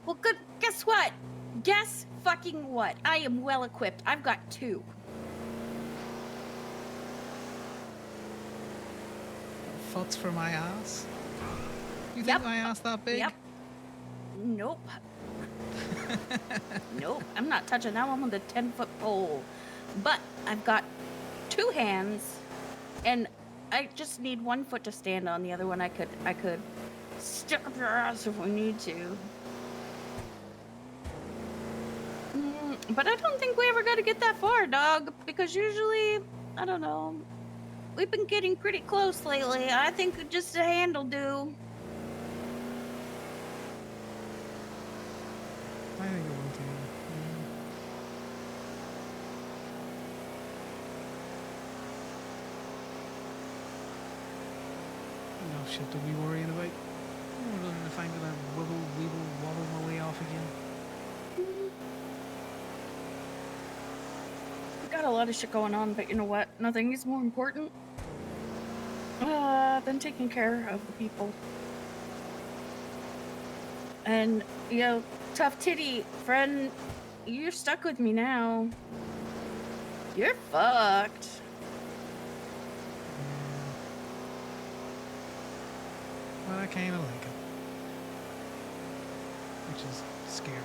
Well, good. Guess what? Guess fucking what? I am well equipped. I've got 2. Futs for my ass? You think my ass that big? Yep. Nope. Nope. I'm not touching that one with a 10-foot pole. But I've got 2 hands, and I just need 1 foot to stand on. The other one I could stick up your ass if we need to. But I don't think we ever got to get that far, dog, because usually, I don't know, we've been getting pretty close lately. I think just a hand will do. I think it will too. Enough shit to be worrying about. We're going to find that I wobble my way off again. We got a lot of shit going on, but you know what? Nothing is more important than taking care of the people. And, you know, tough titty friend, you're stuck with me now. You're fucked. Well, I kind of like it. Which is scary.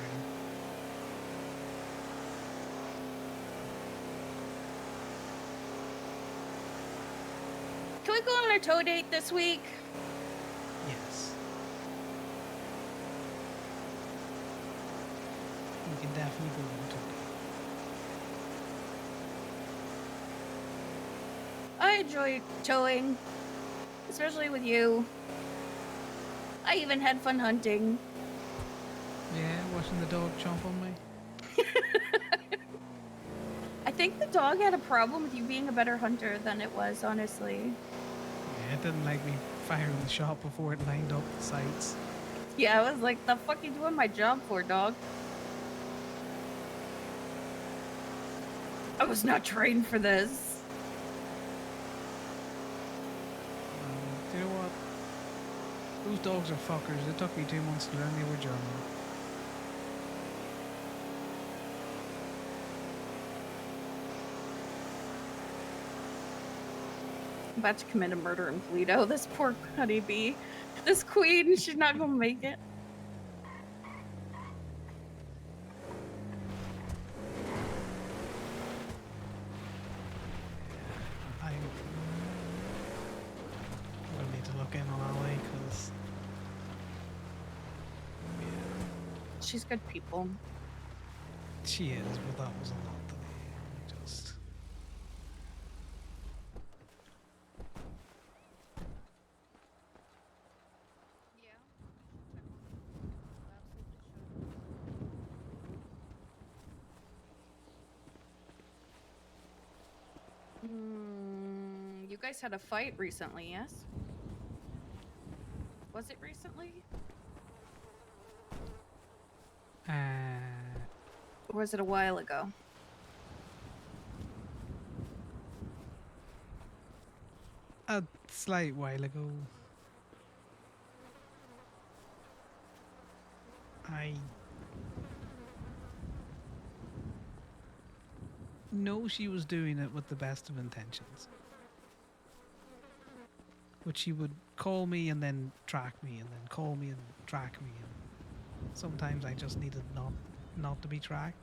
Can we go on our tow date this week? Yes. We can definitely go on to it. I enjoy towing, especially with you. I even had fun hunting. Yeah, watching the dog chomp on me. I think the dog had a problem with you being a better hunter than it was, honestly. Yeah, it didn't like me firing the shot before it lined up the sights. Yeah, I was like, the fuck you doing my job for, dog? I was not trained for this. Do you know what? Those dogs are fuckers. It took me 2 months to learn they were German. I'm about to commit a murder in Toledo. This poor honeybee. This queen, she's not gonna make it. I don't need to look in on Ali because She's good people. she is, but that was a lot to me. I just. You guys had a fight recently, yes? Was it recently? Or was it a while ago? A slight while ago. I know she was doing it with the best of intentions. But she would call me and then track me and then call me and track me, and sometimes I just needed not to be tracked.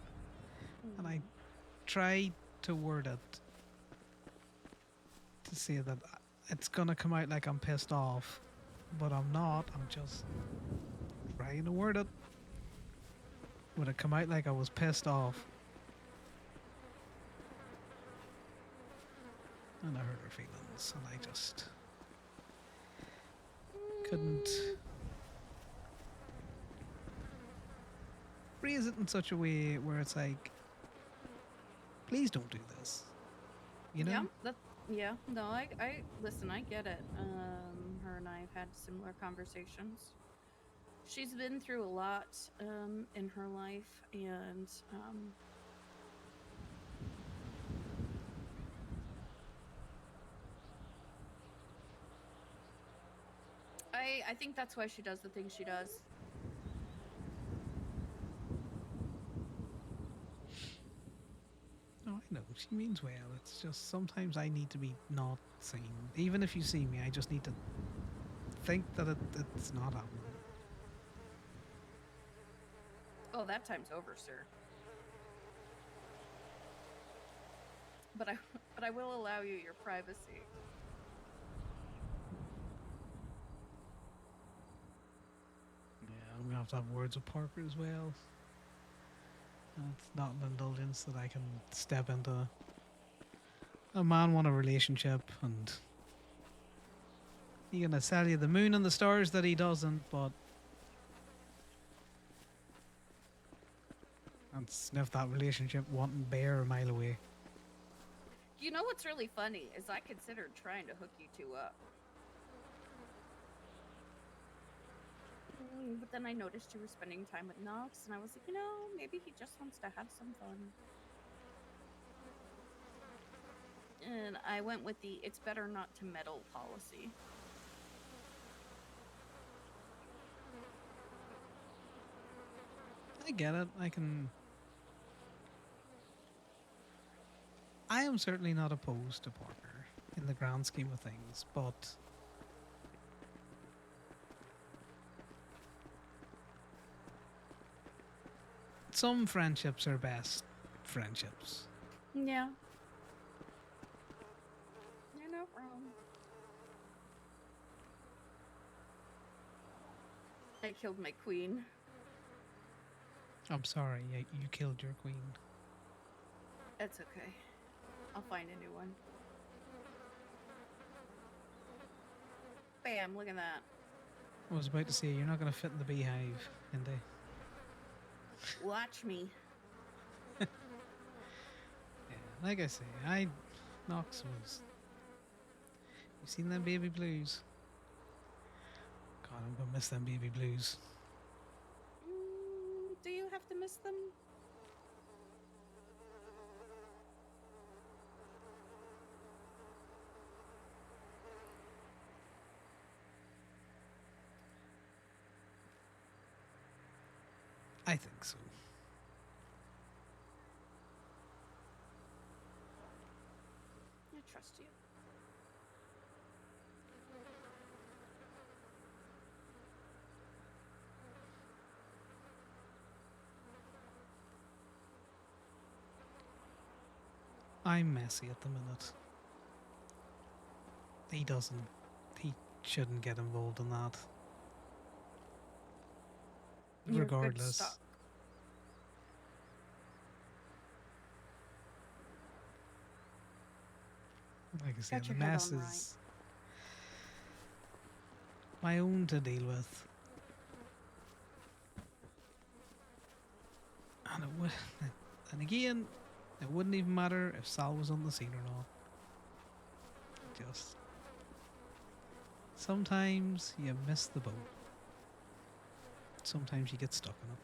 And I tried to word it to say that it's gonna come out like I'm pissed off, but I'm not. I'm just trying to word it. Would it come out like I was pissed off? And I hurt her feelings, and I just couldn't phrase it in such a way where it's like, please don't do this. You know? Yeah, no, I listen, I get it. Her and I have had similar conversations. She's been through a lot in her life, and I think that's why she does the things she does. No, I know. She means well. It's just sometimes I need to be not seen. Even if you see me, I just need to think that it's not happening. Oh, that time's over, sir. But But I will allow you your privacy. Yeah, I'm gonna have to have words with Parker as well. It's not an indulgence that I can step into. A man want a relationship, and he gonna sell you the moon and the stars that he doesn't, but and sniff that relationship wanting bear a mile away. You know what's really funny is I considered trying to hook you two up. But then I noticed you were spending time with Nox, and I was like, you know, maybe he just wants to have some fun. And I went with the it's better not to meddle policy. I get it. I am certainly not opposed to Parker in the grand scheme of things, but some friendships are best friendships. Yeah. You're not wrong. I killed my queen. I'm sorry, you killed your queen. That's okay. I'll find a new one. Bam, look at that. I was about to say, you're not going to fit in the beehive, Indy. Watch me. Yeah, like I say, Knox was... You seen them baby blues? God, I'm going to miss them baby blues. Do you have to miss them? I think so. I trust you. I'm messy at the minute. He shouldn't get involved in that. You're good Regardless. stock. Like I said, Got the your head mess on is my own to deal with. And it would, and again, it wouldn't even matter if Sal was on the scene or not. Just sometimes you miss the boat. Sometimes you get stuck in it.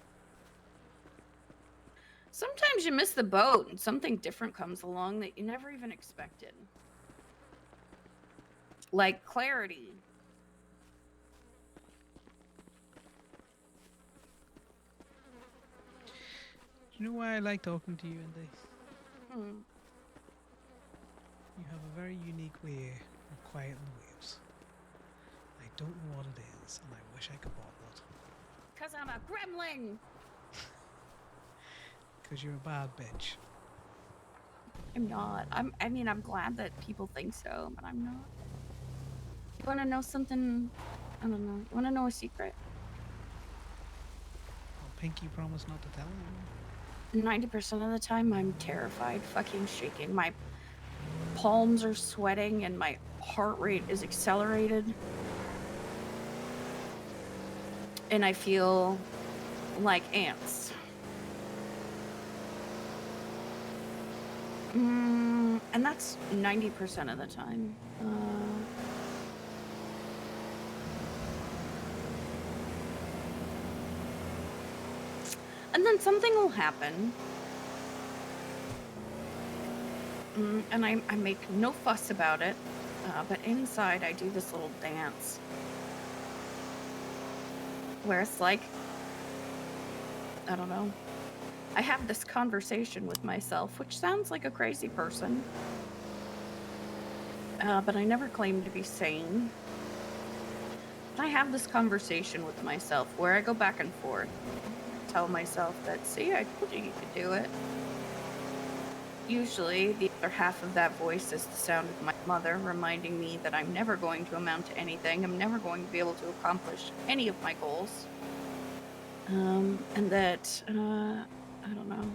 Sometimes you miss the boat and something different comes along that you never even expected. Like clarity. Do you know why I like talking to you, Indy? Hmm. You have a very unique way of quieting the waves. I don't know what it is, and I wish I could bottle it. 'Cause I'm a gremlin. Because you're a bad bitch. I'm not. I mean, I'm glad that people think so, but I'm not. You want to know something? I don't know. You want to know a secret? Well, Pinky promised not to tell anyone. 90% of the time, I'm terrified, fucking shaking. My palms are sweating and my heart rate is accelerated. And I feel like ants. And that's 90% of the time. And then something will happen. And I make no fuss about it. But inside, I do this little dance. Where it's like, I don't know. I have this conversation with myself, which sounds like a crazy person. But I never claim to be sane. I have this conversation with myself where I go back and forth. Tell myself that, see, I told you you could do it. Usually, the other half of that voice is the sound of my mother reminding me that I'm never going to amount to anything. I'm never going to be able to accomplish any of my goals. And that, I don't know.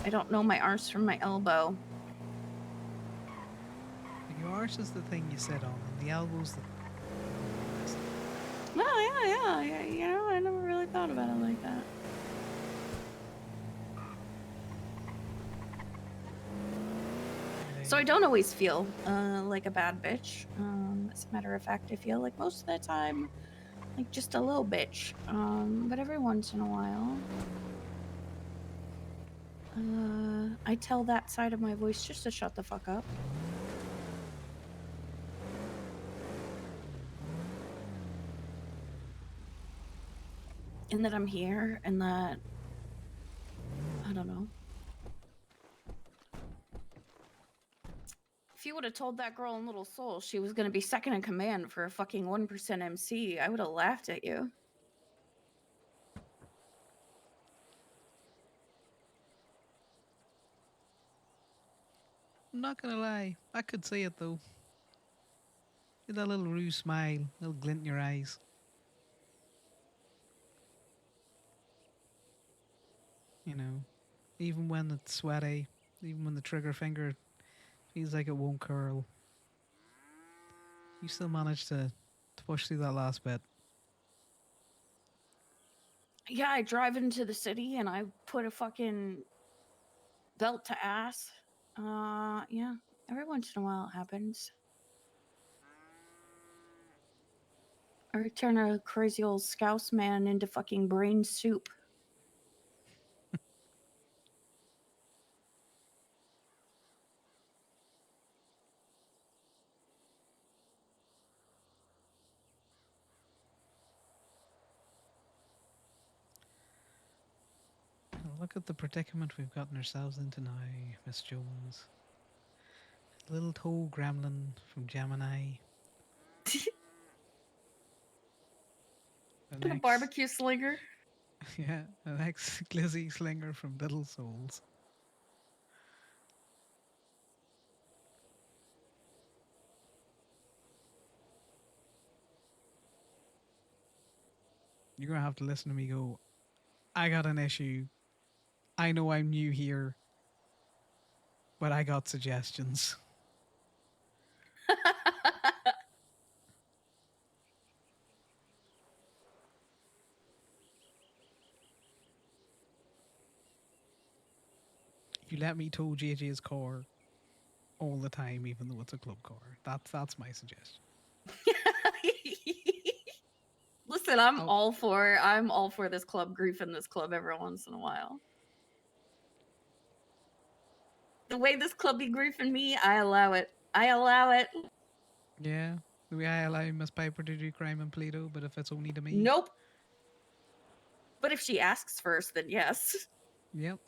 I don't know my arse from my elbow. Your arse is the thing you sit on, and the elbow's the. Well, yeah. You know, I never really thought about it like that. So I don't always feel like a bad bitch. As a matter of fact, I feel like most of the time, like just a little bitch. But every once in a while, I tell that side of my voice just to shut the fuck up. And that I'm here, and that I don't know. If you would have told that girl in Little Soul she was going to be second in command for a fucking 1% MC, I would have laughed at you. I'm not gonna lie, I could see it though. Get that little ruse smile, little glint in your eyes. You know, even when it's sweaty, even when the trigger finger feels like it won't curl, you still manage to push through that last bit. Yeah, I drive into the city and I put a fucking belt to ass. Yeah, every once in a while it happens. Or turn a crazy old scouse man into fucking brain soup. Look at the predicament we've gotten ourselves into now, Miss Jones. Little toe gremlin from Gemini. And a barbecue slinger. Yeah, an ex glizzy slinger from Little Souls. You're gonna have to listen to me go, I got an issue. I know I'm new here, but I got suggestions. You let me tow JJ's car all the time, even though it's a club car. That's my suggestion. Listen, I'm Oh, all for this club grief in this club every once in a while. The way this club be griefing me, I allow it. I allow it. yeah. The way I allow Miss Piper to do crime and Pluto, but if it's only to me. Nope. But if she asks first, then yes. Yep.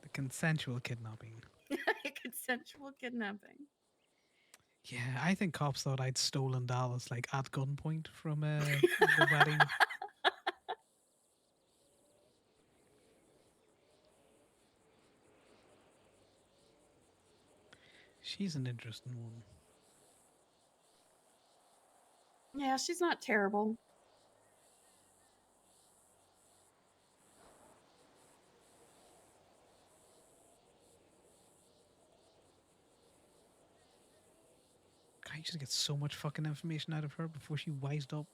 The consensual kidnapping. Consensual kidnapping. Yeah, I think cops thought I'd stolen Dallas like at gunpoint from the wedding. She's an interesting one. Yeah, she's not terrible. Can't you just get so much fucking information out of her before she wised up?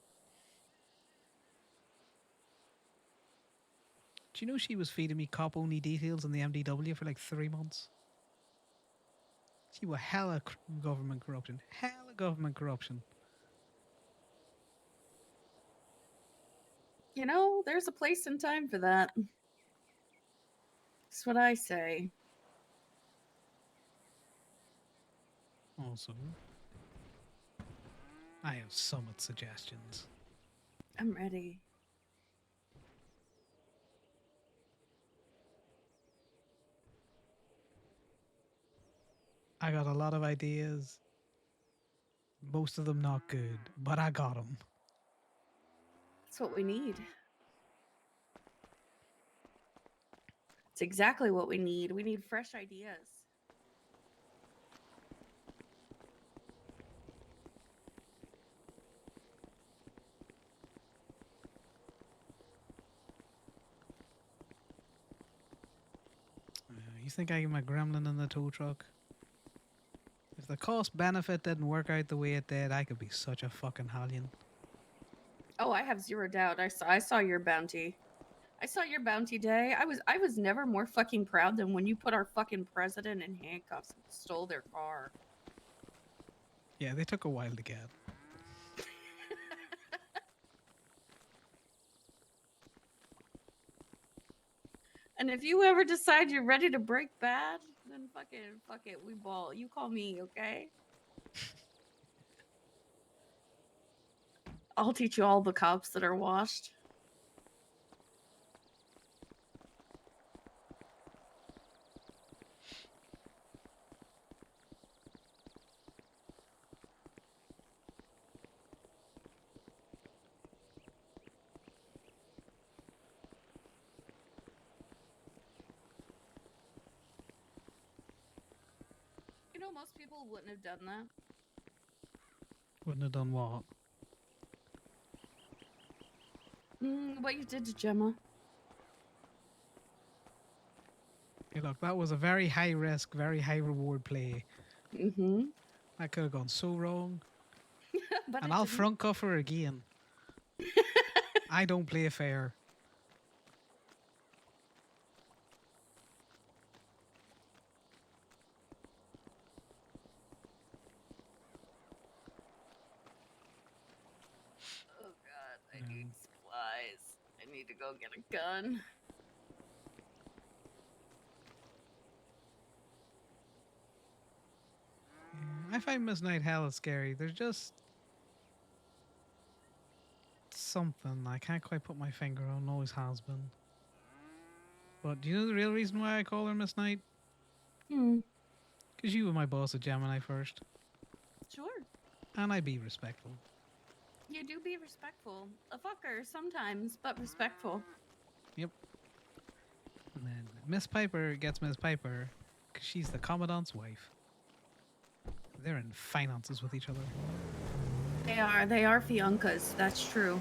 Do you know she was feeding me cop only details on the MDW for like 3 months? She was hella government corruption. Hella government corruption. You know, there's a place and time for that. That's what I say. Also, I have summit suggestions. I'm ready. I got a lot of ideas. Most of them not good, but I got them. That's what we need. It's exactly what we need. We need fresh ideas. You think I'm a gremlin in the tow truck? If the cost benefit didn't work out the way it did, I could be such a fucking hellion. Oh, I have zero doubt. I saw your bounty. I saw your bounty day. I was never more fucking proud than when you put our fucking president in handcuffs and stole their car. Yeah, they took a while to get. And if you ever decide you're ready to break bad, then fucking fuck it, we ball. You call me, okay? I'll teach you all the cops that are washed. You know, most people wouldn't have done that. Wouldn't have done what? What you did to Gemma. Hey, look, that was a very high risk, very high reward play. Mm-hmm. That could have gone so wrong. But And it I'll didn't. front cuff her again. I don't play fair. Oh god, I need supplies. I need to go get a gun. I find Miss Night hella scary. There's just something I can't quite put my finger on. Always has been. But do you know the real reason why I call her Miss Night? Hmm. Because you were my boss at Gemini first. Sure. And I be respectful. You do be respectful. A fucker sometimes, but respectful. Yep. And then Miss Piper gets Miss Piper because she's the Commandant's wife. They're in finances with each other. They are fiancas, that's true.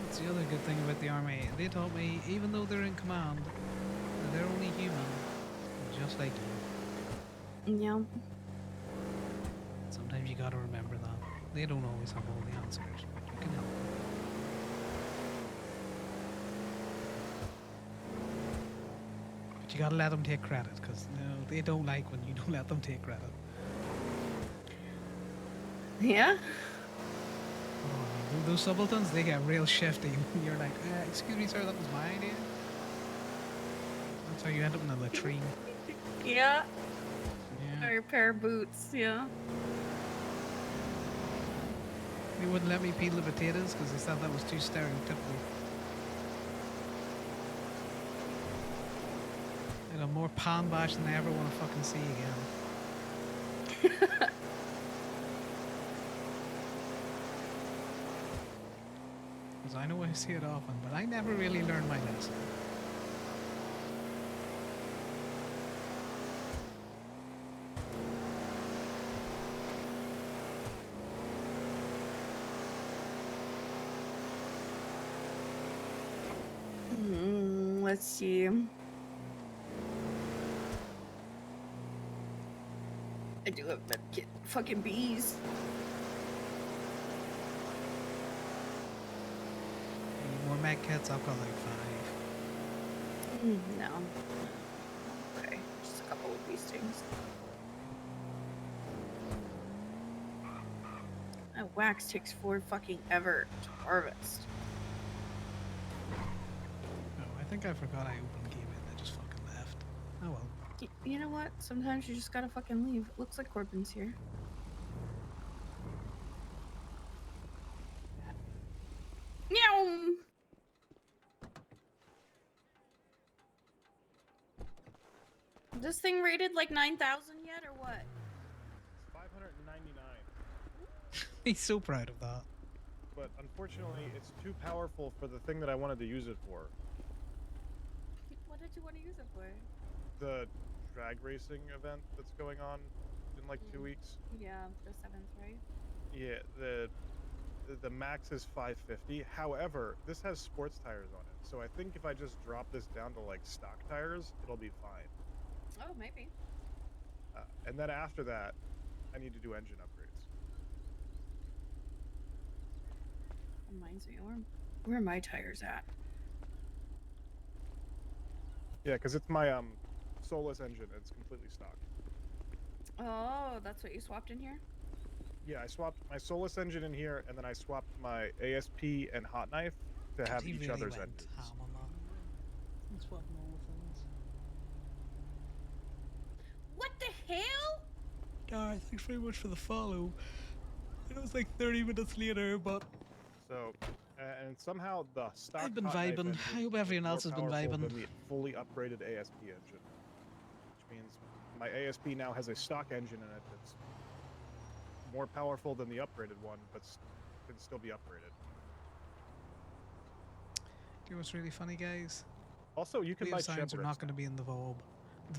That's the other good thing about the army. They taught me, even though they're in command, they're only human, just like you. Yeah. Sometimes you gotta remember that. They don't always have all the answers, but you can help them. But you gotta let them take credit, because no, they don't like when you don't let them take credit. Yeah? Oh, those subalterns, they get real shifty. You're like, excuse me, sir, that was my idea. That's how you end up in a latrine. Yeah. Yeah. Or your pair of boots, yeah. They wouldn't let me peel the potatoes because they said that was too stereotypical. They'd have more pan bash than I ever want to fucking see again. Because I know I see it often, but I never really learned my lesson. Let's see. I do have medkit. Fucking bees. Any more med kits? I've got like 5. No. Okay, just a couple of these things. That wax takes 4 fucking ever to harvest. Oh, I think I forgot I opened game and I just fucking left. Oh well. You know what? Sometimes you just gotta fucking leave. It looks like Corbin's here. Meow! This thing rated like 9,000 yet, or what? It's 599. He's so proud of that. but unfortunately, it's too powerful for the thing that I wanted to use it for. What did you want to use it for? The drag racing event that's going on in like 2 weeks. Yeah, the 7th, right? Yeah, the max is 550. However, this has sports tires on it, so I think if I just drop this down to like stock tires, it'll be fine. Oh, maybe. And then after that, I need to do engine upgrades. Reminds me, where are my tires at? Yeah, because it's my soulless engine. It's completely stock. Oh, that's what you swapped in here? Yeah, I swapped my soulless engine in here, and then I swapped my ASP and hot knife to have he each really other's went engines. ham on that. He's swapping all the things. What the hell? Gareth, thanks very much for the follow. I know it's like 30 minutes later, but So, and somehow the stock I've been hot knife vibing. engine I hope is everyone more else has been powerful vibing. than the fully upgraded ASP engine, which means my ASP now has a stock engine in it that's more powerful than the upgraded one, but can still be upgraded. You know what's really funny, guys? Also, you can buy Wave sounds are Chebrits not going to now. be in the VOB.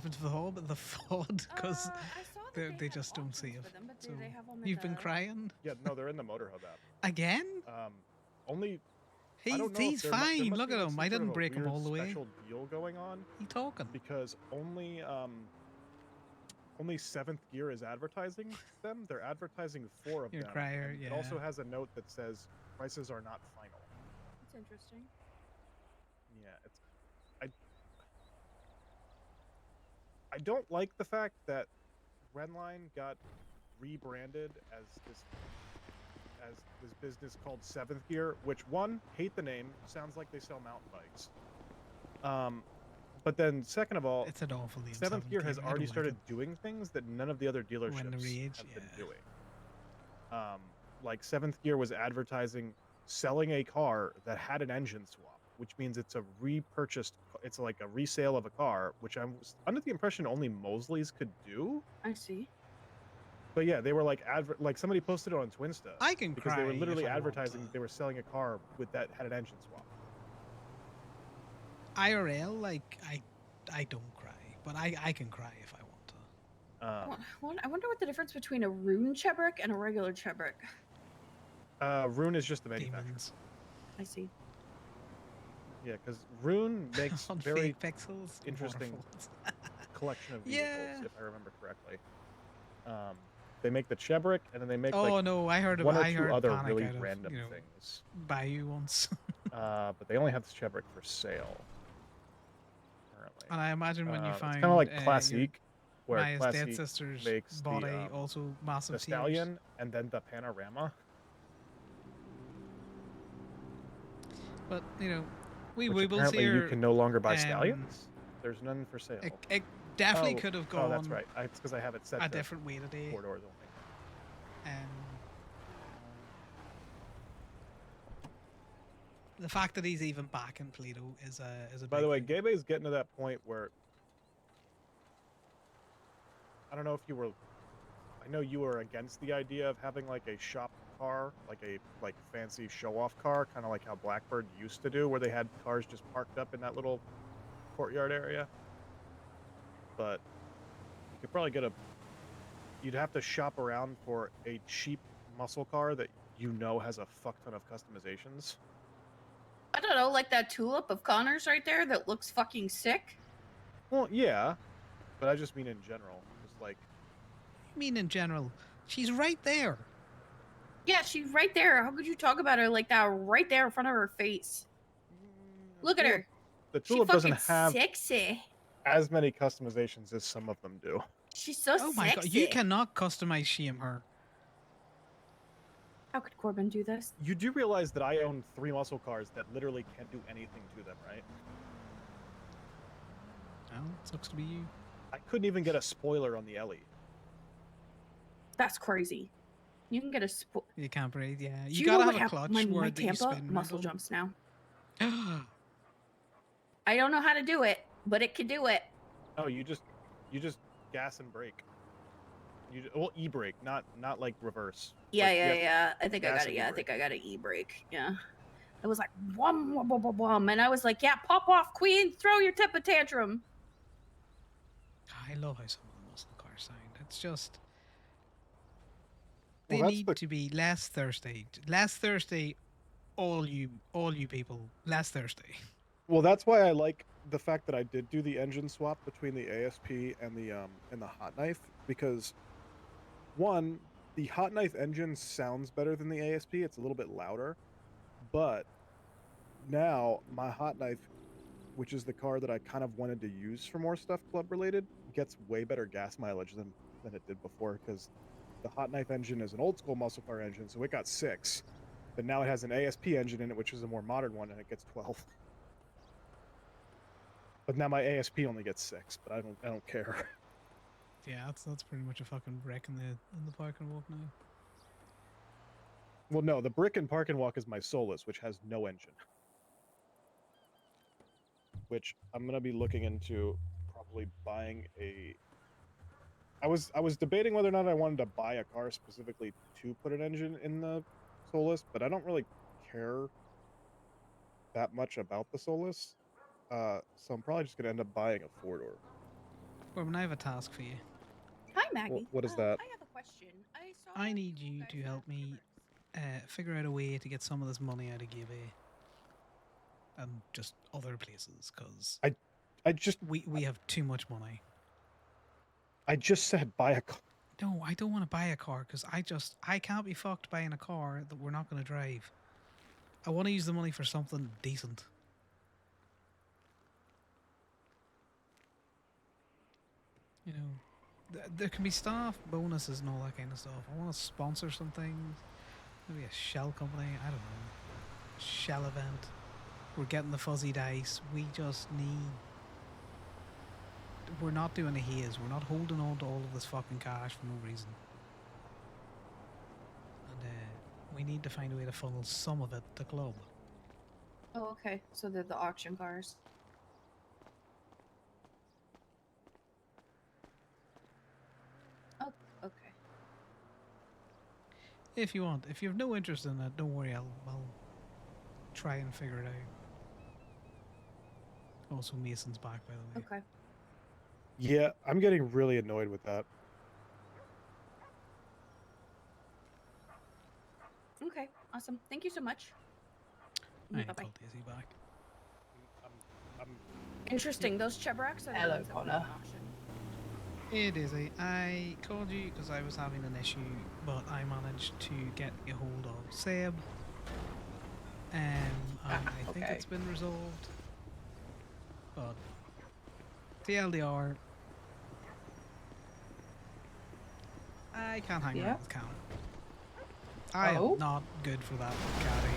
The VOB, the FOD, because I saw that they had just don't options save. for them, but do So they have them at you've been the... crying Yeah, no, they're in the Motorhub app. again. Only I don't know. He's there fine. must Look be at like him. some I sort of didn't a break him weird all the way. special deal going on He talking. because only 7th Gear is advertising them. They're advertising 4 of You're a them. crier, And yeah. It also has a note that says prices are not final. It's interesting. Yeah, it's I don't like the fact that Renline got rebranded as this business called 7th Gear, which one, hate the name, sounds like they sell mountain bikes. But then second of all, It's an awful name. 7th Gear has I already don't started like doing things that none of the other dealerships When the rage, have been yeah. doing. Like 7th Gear was advertising selling a car that had an engine swap, which means it's a repurchased, it's like a resale of a car, which I'm under the impression only Mosley's could do. I see. But yeah, they were like like somebody posted it on Twinsta. I can because cry they were literally if I want advertising to. they were selling a car with that had an engine swap. IRL, like I don't cry, but I can cry if I want to. I wonder what the difference between a rune Chebrick and a regular Chebrick. Rune is just the manufacturer. Demons I see. Yeah, because Rune makes on very fake pixels. interesting waterfalls. collection of vehicles, Yeah. if I remember correctly. They make the Chebrick, and then they make Oh like no, I heard one or I two heard other Panic really out of, random you know, things. Bayou once. But they only have this Chebrick for sale currently. And I imagine when you It's find kind of like your Classique, where Maya's dead Classique sisters makes bought the, a also massive the tears. Stallion and then the Panorama. But you know, we Which Woobles apparently here. you can no longer buy Stallions. There's none for sale. It definitely Oh, could have gone Oh, that's right. It's because I have it set a to different way today. 4 doors only. The fact that he's even back in Toledo is a. By big the way, thing. Gabe's getting to that point where I don't know if you were. I know you were against the idea of having like a shop car, like a fancy show-off car, kind of like how Blackbird used to do, where they had cars just parked up in that little courtyard area. But you could probably get you'd have to shop around for a cheap muscle car that you know has a fuck ton of customizations. I don't know, like that tulip of Connor's right there that looks fucking sick. Well, yeah, but I just mean in general. Just like, I mean, in general, she's right there. Yeah, she's right there. How could you talk about her like that right there in front of her face? Look at her. the She Tulip doesn't fucking have sexy. as many customizations as some of them do. She's so Oh sexy. my god, you cannot customize shame her. How could Corbin do this? You do realize that I own 3 muscle cars that literally can't do anything to them, right? Well, sucks to be you. I couldn't even get a spoiler on the Ellie. That's crazy. You can get a You can't breathe, yeah. Do You know gotta what have a hap- clutch my word that you Tampa spin. muscle jumps now. Oh, I don't know how to do it, but it can do it. Oh, you just gas and brake. Well, e-brake, not like reverse. Yeah, Like, you yeah, have yeah. I think I gas got it. and Yeah, I e-brake. think I got an e-brake. Yeah. It was like whum, whum, whum, whum, whum, and I was like, "Yeah, pop off, queen, throw your temper tantrum." I love how some of the muscle cars sound. It's just Well, they that's need the to be less thirsty. Less thirsty, all you people, less thirsty. well, that's why I like the fact that I did do the engine swap between the ASP and the hot knife, because one, the hot knife engine sounds better than the ASP. It's a little bit louder, but now my hot knife, which is the car that I kind of wanted to use for more stuff club related, gets way better gas mileage than it did before, because the hot knife engine is an old school muscle car engine, so it got 6. But now it has an ASP engine in it, which is a more modern one, and it gets 12. But now my ASP only gets 6, but I don't care. Yeah, that's pretty much a fucking wreck in the park and walk now. Well, no, the brick and park and walk is my Solus, which has no engine. Which I'm gonna be looking into probably buying a. I was debating whether or not I wanted to buy a car specifically to put an engine in the Solus, but I don't really care that much about the Solus. So I'm probably just gonna end up buying a 4-door. Corbin, I have a task for you. Hi, Maggie. What is that? I have a question. I saw I need you you guys to have help me perks. figure out a way to get some of this money out of Gibby and just other places, because I just we have too much money. I just said buy a car. No, I don't want to buy a car because I can't be fucked buying a car that we're not going to drive. I want to use the money for something decent. You know, there can be staff bonuses and all that kind of stuff. I want to sponsor some things. Maybe a shell company. I don't know. Shell event. We're getting the fuzzy dice. We just need. We're not doing a haze. We're not holding on to all of this fucking cash for no reason. And we need to find a way to funnel some of it to club. Oh, okay. So they're the auction cars. Oh, okay. If you want. If you have no interest in it, don't worry. I'll try and figure it out. Also, Mason's back, by the way. Okay. Yeah, I'm getting really annoyed with that. Okay. Awesome. Thank you so much. I ain't Bye-bye. told Daisy back. I'm Interesting. Those chebraks are the Hello, ones that went Connor. on auction. Hey Daisy, I called you because I was having an issue, but I managed to get a hold of Seb. I think okay. it's been resolved. But TLDR, I can't hang Yeah? around with Cam. I Oh? am not good for that caddy.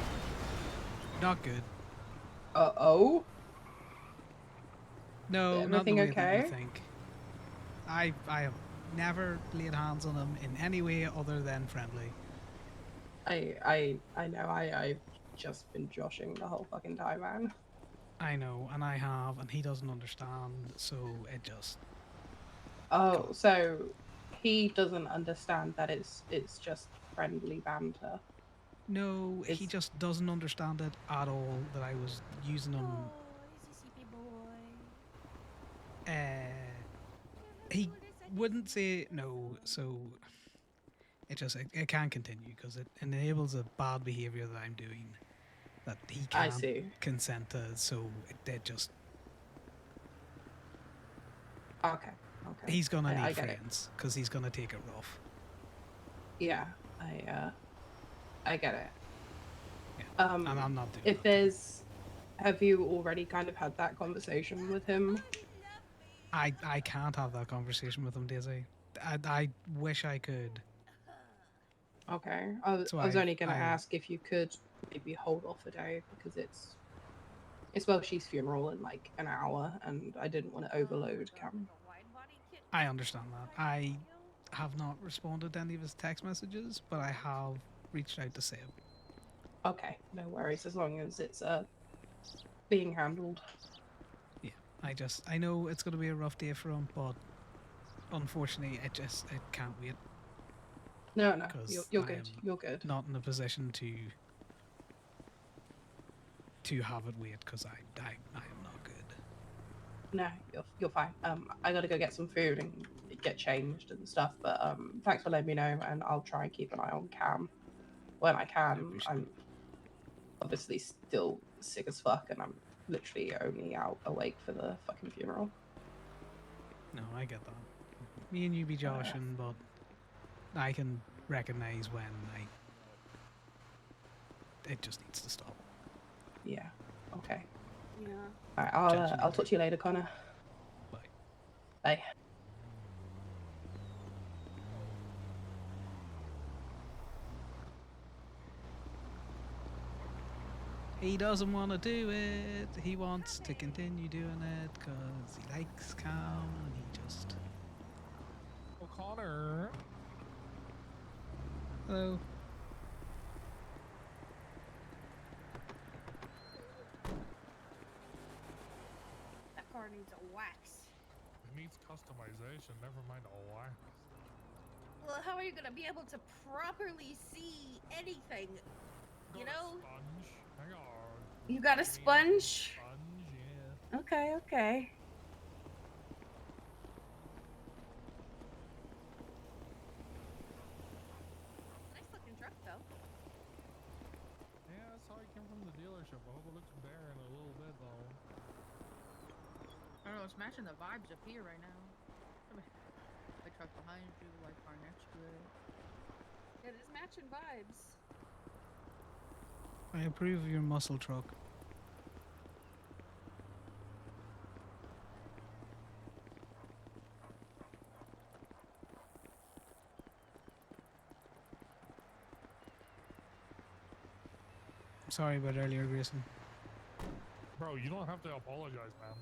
Not good. Oh? No, not in Everything the way that okay? you think. I have never laid hands on him in any way other than friendly. I know, I've just been joshing the whole fucking time, man. I know, and I have, and he doesn't understand, so it just... Oh, so he doesn't understand that it's just friendly banter. No, he It's just doesn't understand it at all, that I was using him... Oh, he's a sleepy boy. He wouldn't say no, so it can't continue because it enables a bad behavior that I'm doing that he I can't see. consent to, so it just... Okay. He's gonna I need get it. friends because he's gonna take it rough. Yeah, I get it. Yeah. And I'm not doing If that. there's, have you already kind of had that conversation with him? I can't have that conversation with him, Daisy. I wish I could. Okay. I So was only going to I've ask if you could maybe hold off a day because it's Welshie's funeral in like an hour, and I didn't want to overload Cam. I understand that. I have not responded to any of his text messages, but I have reached out to Seb. Okay, no worries, as long as it's being handled. Yeah, I know it's going to be a rough day for him, but unfortunately, it can't wait No, no, because you're I good. am You're good. not in a position to have it wait because I am not good. No, you're fine. I gotta go get some food and get changed and stuff. But thanks for letting me know, and I'll try and keep an eye on Cam when I can. appreciate I'm obviously still sick as fuck, and I'm literally only out awake for the fucking funeral. No, I get that. Me and you be joshing, but I can recognize when it just needs to stop. Yeah. Okay. Yeah. All right. Chat to you I'll talk to you later, Connor. Bye. Bye. He doesn't want to do it. He wants to continue doing it because he likes Cam and he just. O'Connor. Hello. That car needs a wax. It needs customization, never mind a wax. Well, how are you gonna be able to properly see anything? You Got a know? sponge. Hang on. You got a I need sponge? Sponge, yeah. Okay, okay. Nice looking truck, though. Yeah, that's how I came from the dealership. I hope it looks better in a little bit, though. I don't know, it's matching the vibes up here right now. The truck behind you, like car next to it. It is matching vibes. I approve of your muscle truck. Sorry about earlier, Grayson. Bro, you don't have to apologize, man.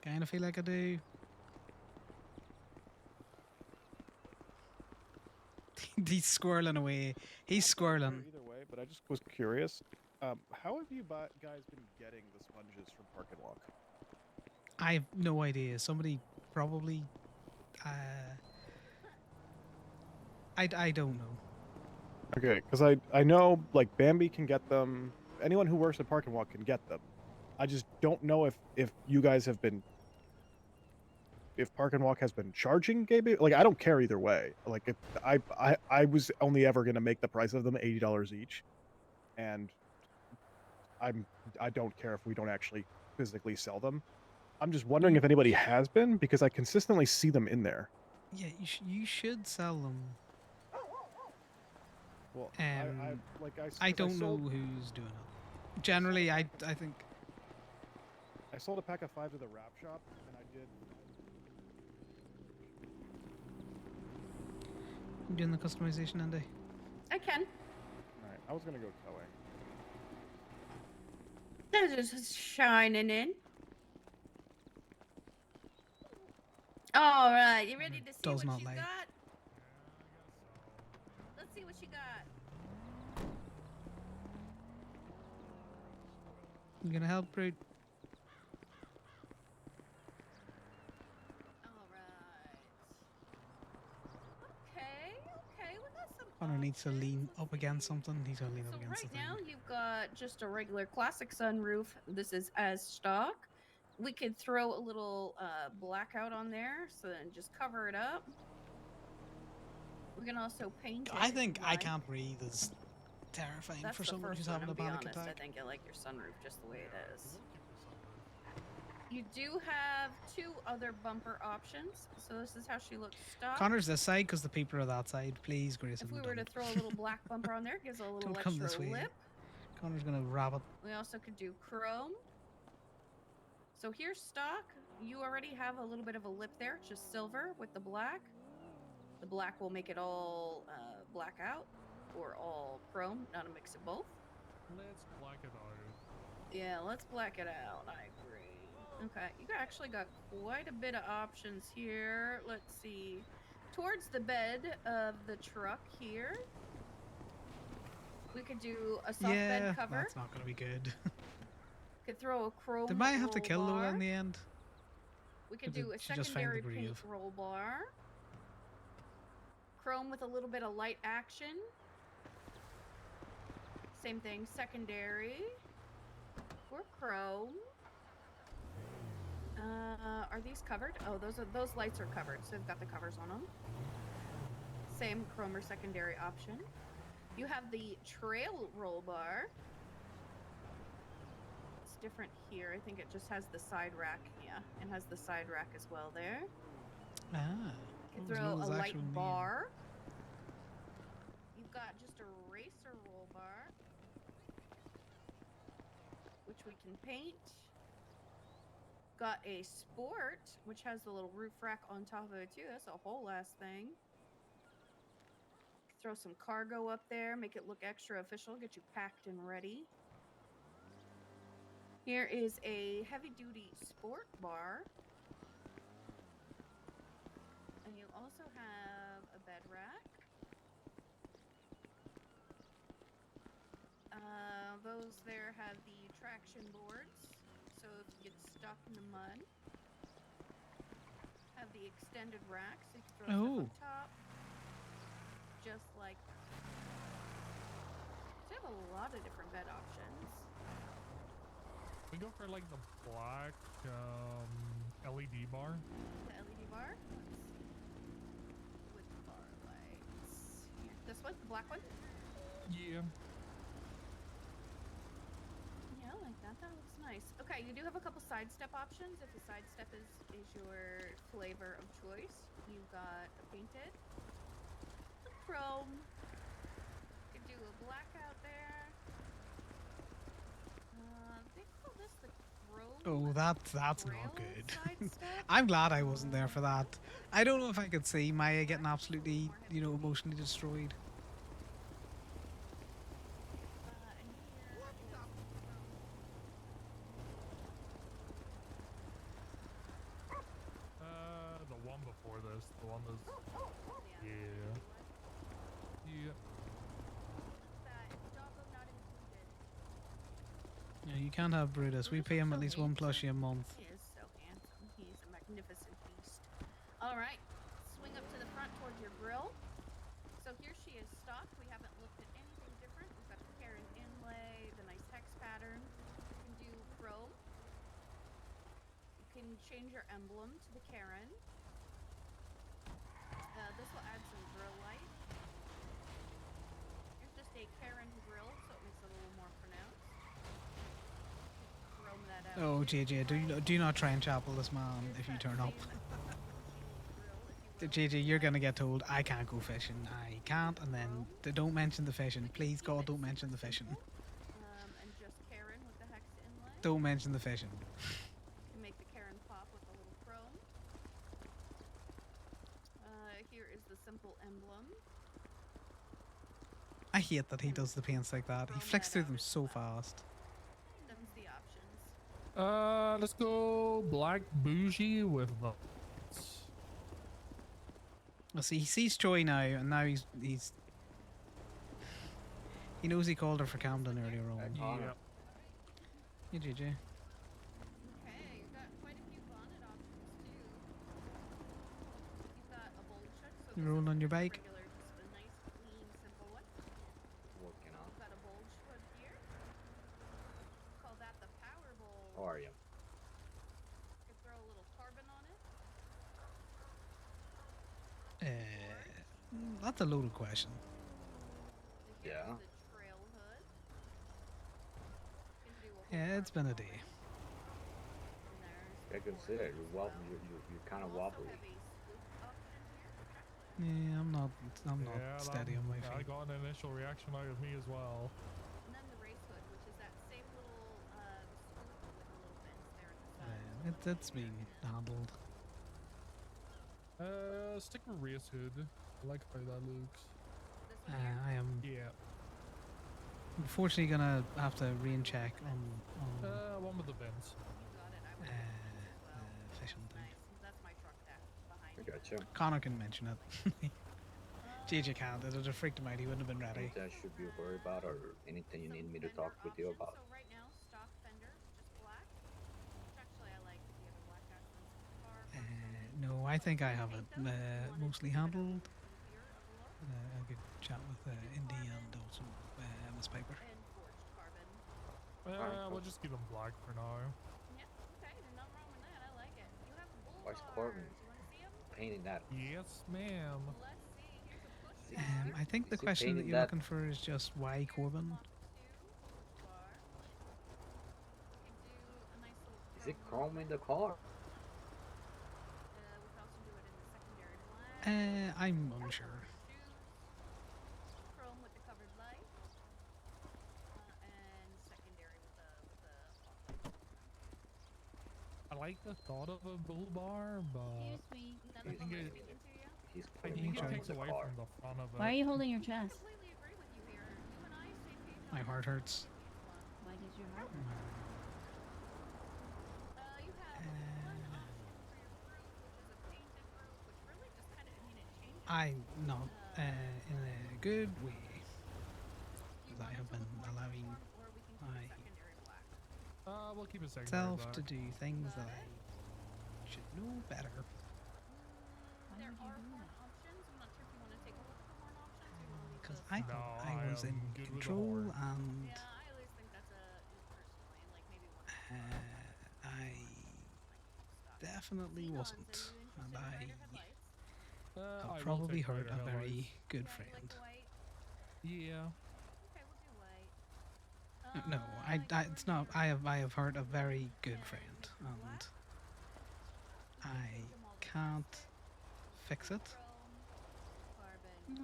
Kinda feel like I do. He's squirreling away. He's squirreling. Either way, but I just was curious. How have you guys been getting the sponges from Park and Walk? I have no idea. Somebody probably. I don't know. Okay, because I know like Bambi can get them. Anyone who works at Park and Walk can get them. I just don't know if you guys have been. If Park and Walk has been charging Gabe, like I don't care either way. Like if I was only ever gonna make the price of them $80 each, and I don't care if we don't actually physically sell them. I'm just wondering if anybody has been because I consistently see them in there. Yeah, you should sell them. Well, I don't know who's doing it. Generally, I think. I sold a pack of 5 to the wrap shop, and I did. You doing the customization, Andy? I can. Alright, I was gonna go towing. They're just shining in. All right, you ready to see Does what not she's lie. got? Yeah, I guess so. Let's see what she got. You gonna help, Brute? All right. Okay, we got some. Connor needs to lean options. up against something. He's gonna lean up So against right the now thing. you've got just a regular classic sunroof. This is as stock. We could throw a little blackout on there, so then just cover it up. We can also paint it. I if think you I like. can't breathe is terrifying That's for the someone first who's one. having I'm a gonna be panic honest. attack. I think I like your sunroof just the way it Yeah, is. you will keep your sunroof. You do have 2 other bumper options. So this is how she looks stock. Connor's this side because the people are that side. Please, Grayson. If we were to don't. throw a little black bumper on there, it gives a little Don't come extra this way. lip. Connor's gonna wrap it. We also could do chrome. So here's stock. You already have a little bit of a lip there, just silver with the black. The black will make it all black out or all chrome, not a mix of both. Let's black it out. Yeah, let's black it out. I agree. Okay, you actually got quite a bit of options here. Let's see. Towards the bed of the truck here, we could do a soft Yeah, bed cover. that's not gonna be good. Could throw a chrome. They might have to roll kill Lola bar. in the end. We could Did do a she just find the secondary paint grave? roll bar. Chrome with a little bit of light action. Same thing, secondary. For chrome. Are these covered? Oh, those lights are covered, so they've got the covers on them. Same chrome or secondary option. You have the trail roll bar. It's different here. I think it just has the side rack. Yeah, it has the side rack as well there. Ah. You oh, can there's throw no a light actual name. bar. You've got just a racer roll bar, which we can paint. Got a sport, which has the little roof rack on top of it too. That's a whole ass thing. Throw some cargo up there, make it look extra official, get you packed and ready. Here is a heavy duty sport bar. And you also have a bed rack. Those there have the traction boards. So if you get stuck in the mud. Have the extended rack, so you can throw stuff up top. Just like that. So you have a lot of different bed options. We go for like the black LED bar. The LED bar. Let's see. With the bar lights. Here. This one, the black one? Yeah. Yeah, I like that. That looks nice. Okay, you do have a couple sidestep options. If the sidestep is your flavor of choice, you've got a painted, a chrome. You could do a black out there. They call this the chrome. Oh, that's not trail good. sidestep. I'm glad I wasn't there for that. I don't know if I could see Maya getting absolutely, emotionally destroyed. And here The one before this, the one that's yeah. Yeah, you can't have Brutus. We pay him at least 1 plushie a month. He is so handsome. He's a magnificent beast. All right, swing up to the front towards your grill. So here she is stocked. We haven't looked at anything different. We've got the Karen inlay, the nice hex pattern. You can do chrome. You can change your emblem to the Karen. This will add some grill light. Here's just a Karen grill, so it makes it a little more pronounced. Chrome that out. Oh, JJ, do not try and chapel this man if you turn up. JJ, you're gonna get told, I can't go fishing. I can't, and then don't mention the fishing. Please, God, don't mention the fishing. And just Karen with the hex inlay. Don't mention the fishing. You can make the Karen pop with a little chrome. Here is the simple emblem. I hate that he does the paints like that. He flicks through them so fast. Them's the options. Let's go black bougie with the. Well, see, he sees Troy now, and now he's he knows he called her for Camden earlier on. Yeah. Hey, JJ. Okay, you've got quite a few bonnet options too. You've got a bold shut, so You this rolling is on your just bike? regular, just a nice, clean, simple one. Working on. You've got a bulge hood here. Call that the power bowl. How are you? You could throw a little carbon on it. That's a loaded question. Here's Yeah. the trail hood. You can do a whole Yeah, it's been a day. And there's I can see that you're you're kind of also wobbly. have a scoop option here. Yeah, I'm not Yeah, steady on my I feet. got an initial reaction out of me as well. And then the race hood, which is that same little scoop with the little vents there at the side. It's been handled. Stick with race hood. I like how that looks. This one here. I am Yeah. unfortunately gonna have to rain check on One with the vents. You got it. I would as well. fishing thing. Nice. That's my truck there behind I you. gotcha. Connor can mention it. JJ can't. It'd have freaked him out. He wouldn't have been ready. Anything I should be worried about, or anything you need me to talk with you about? So right now, stock fender, just black. Which actually I like. If you have a black accent car. I think I have it mostly handled. A good chat with Indy and also Miss Piper. And forged carbon. We'll just keep them black for now. Yeah, okay, there's nothing wrong with that. I like it. You have Why's bull Corbin bars. You want to see them? painting that? Yes, ma'am. Let's see. Here's a push Is he- bar. I think the is he question that painting you're that? looking for is just why Here's the Corbin? Mach 2 push bar. We could do a nice little Is it chrome chrome in the car? we could also do it in the secondary black. I'm unsure. Shoes. Chrome with the covered light. And secondary with the off-white. I like the thought of a bull bar, but Excuse me. None I of them think are it, speaking to you? He's I putting think it it on takes the away car. from the fun of it. Why are you holding your chest? Completely agree with you here. You and I same page My on heart this. hurts. Why does your heart You have Uh, one option for your roof, which is a painted roof, which really just kind of, I mean, it changes. I'm not in a good way. You Because I want have it to been look more allowing uniform, or we can keep it secondary black. We'll keep it secondary myself black. to do things that I should know better. Why There would you are do horn that? options. I'm not sure if you want to take a look at the horn options. Or you want to leave Because those I to- thought No, I I was in am good with the control horn. and Yeah, I always think that's a personally like maybe one. I definitely wasn't. And I have I will probably take hurt brighter a very headlights. good Yeah, you like friend. the white? Yeah. Okay, we'll do white. No, it's not. I have hurt a very good friend, and I can't fix it. Carbon. No.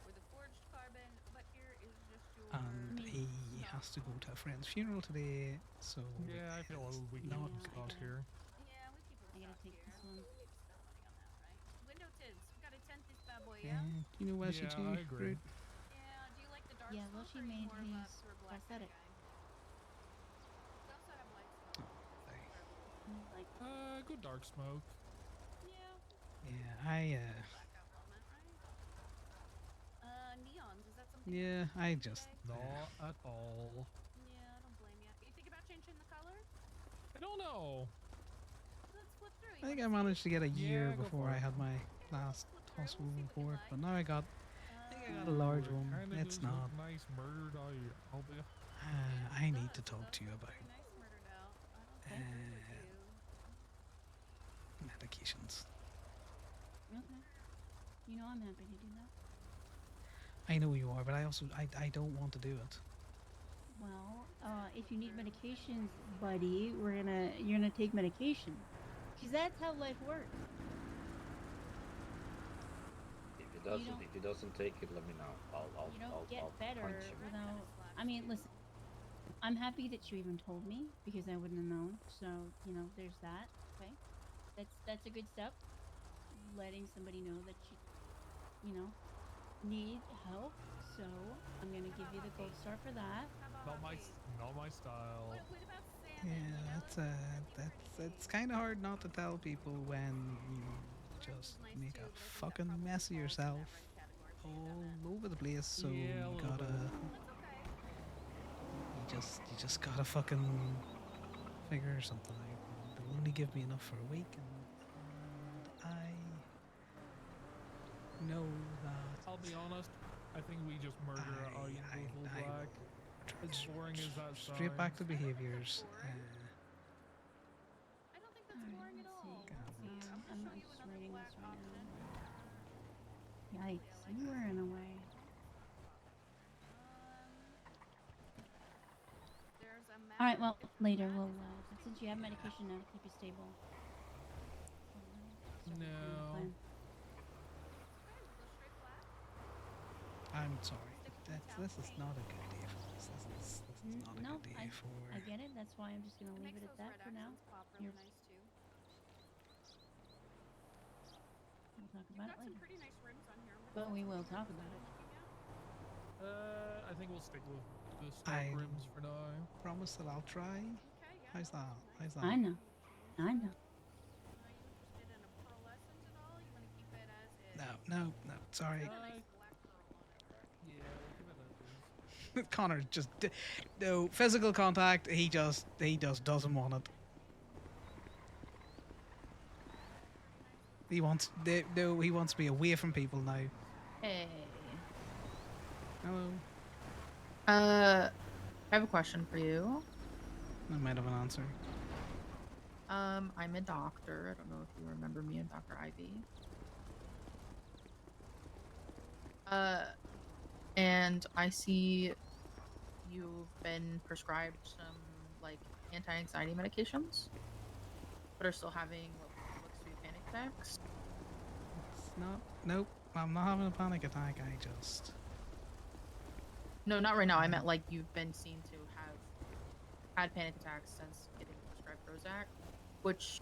Or the forged carbon, but here is just your And he has to go to a friend's funeral today, so Yeah, I feel we keep not them Yeah, I stocked get it. here. Yeah, we keep them I gotta stocked take here. this one. We need to spend money on that, right? Window tints. We gotta tint this bad boy, yeah. yeah? You know Wesley Yeah, too, I agree. Rude? Yeah, do you like the dark Yeah, well, smoke, she or are you made more of a his pure black kind of prosthetic. guy? We also have light smoke. Sorry. Like, Good dark smoke. Yeah, Yeah, I blackout element, right? Neons, is that something? yeah, I just Not at all. Yeah, I don't blame you. You think about changing the color? I don't know. Let's flip through. I think I managed to get a year Yeah, go before for I it. had my last hospital report, but now I got a Uh, large Ooh, it one. kinda It's does look not. nice murdered out. I'll be. I need to talk to you about very nice murdered out. I don't think uh, you. medications. okay. You know I'm happy to do that. I know you are, but I don't want to do it. Well, if you need medications, buddy, you're gonna take medication. Cause that's how life works. If he doesn't take it, let me know. I'll You don't I'll get better punch him. without. I mean, listen. I'm happy that you even told me because I wouldn't have known. So you know, there's that. Okay, that's a good step. Letting somebody know that you know, need help. So I'm gonna give you the gold star for that. Not my style. What about salmon? Yeah, it's kind of hard not to tell people when you just make a fucking mess of yourself all over the place. So Yeah, a you little gotta, That's okay. you just gotta fucking figure something out. They'll only give me enough for a week, and I know that. I'll be honest. I think we just murder it out in full I black. will As boring as that sounds. straight back to behaviors. I don't think that's Alright, boring at let's all. see. Let's see. I'm I'm gonna show you just another reading black this right option. now. Yikes! You were in a way. There's a All right. Well, matte later black. we'll. Since you have medication now to keep you stable. No. Fine. I'm sorry. This is not a good day for us. This is not a No, good day for. I get it. That's why I'm just gonna It leave makes it at those that red for now. accents pop really You're- nice too. We'll talk You've about got it some later. pretty nice rims on here. But we will talk about it. I think we'll stick with the stock I rims for now. promise that I'll try. Okay, yeah. How's that? How's that? I know. I know. Are you interested in a pearlescent at all? You want to keep it as is? No. Sorry. It's got a nice black pearl on it. Yeah, we'll give it a Connor just no physical contact. He just doesn't want it. He wants no. He wants to be away from people now. Hey. Hello. I have a question for you. I might have an answer. I'm a doctor. I don't know if you remember me and Dr. Ivy. And I see you've been prescribed some like anti-anxiety medications, but are still having what looks to be panic attacks. It's not. Nope. I'm not having a panic attack. I just. No, not right now. I meant like you've been seen to have had panic attacks since getting prescribed Prozac, which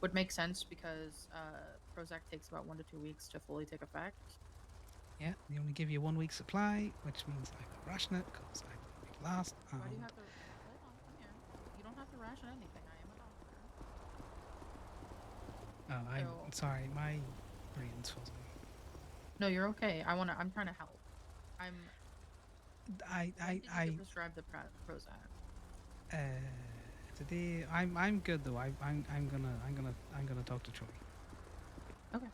would make sense because Prozac takes about 1 to 2 weeks to fully take effect. Yeah, they only give you 1 week supply, which means I have to ration it because I don't make it last. Why do you have to? Hold on, come here. You don't have to ration anything. I am a doctor. Oh, I'm So- sorry, my brain's fuzzy. No, you're okay. I'm trying to help. When did you get prescribed the Prozac? Today I'm good though. I'm gonna talk to Troy. Okay.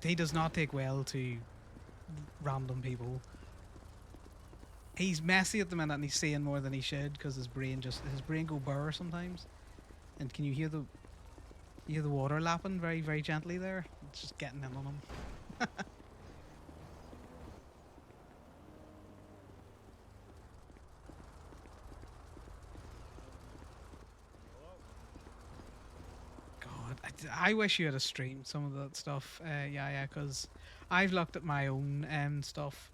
He does not take well to random people. He's messy at the minute and he's saying more than he should because his brain go burr sometimes. And can you hear the water lapping very, very gently there? It's just getting in on him. God, I wish you had a streamed some of that stuff. Yeah, because I've looked at my own stuff.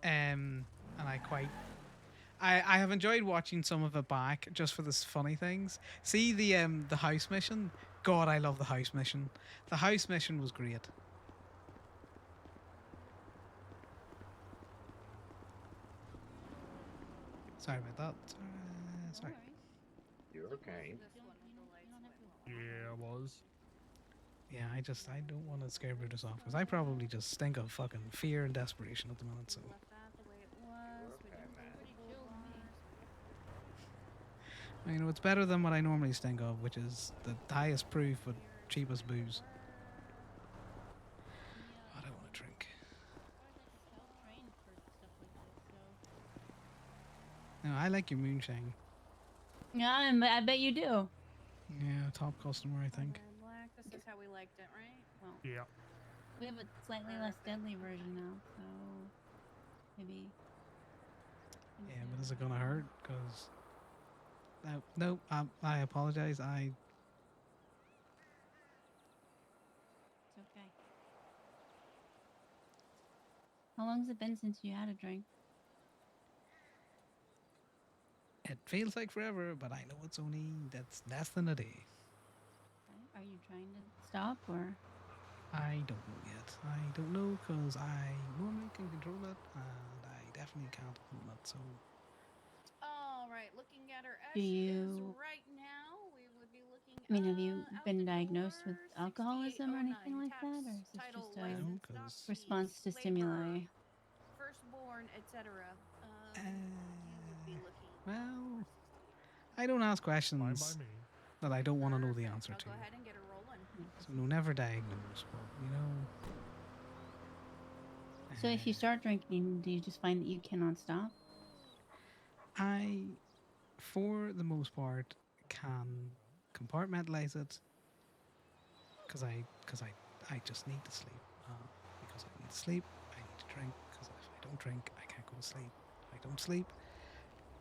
And I have enjoyed watching some of it back just for the funny things. See the house mission? God, I love the house mission. The house mission was great. Sorry about that. Sorry. You're okay. Yeah, I was. Yeah, I don't want to scare Brutus off because I probably just stink of fucking fear and desperation at the moment. So. You know, it's better than what I normally stink of, which is the highest proof but cheapest booze. God, I want to drink. No, I like your moonshine. Yeah, I bet you do. Yeah, top customer, I think. Black, this is how we liked it, right? Well, Yeah. we have a slightly less deadly version now, so maybe. Yeah, but is it gonna hurt? Cause no, I apologize. It's okay. How long's it been since you had a drink? It feels like forever, but I know it's only that's less than a day. Okay. Are you trying to stop or? I don't know yet. I don't know because I normally can control it, and I definitely can't control it. So. All right, looking at our Do ashes you- right now, we would be looking. I mean, have you out been the diagnosed with door, alcoholism or anything 6809, like that, or tax, is this title, just a license, No, 'cause- doc response to fees, stimuli? labor, firstborn, etc. You would be looking. Well, I don't ask Fine questions by me. that I don't want to know the Perfect. answer I'll to. go ahead and get her rolling. So no, never diagnose, but you know. So if you start drinking, do you just find that you cannot stop? I, for the most part, can compartmentalize it because I just need to sleep. Because I need to sleep, I need to drink. Because if I don't drink, I can't go to sleep. If I don't sleep,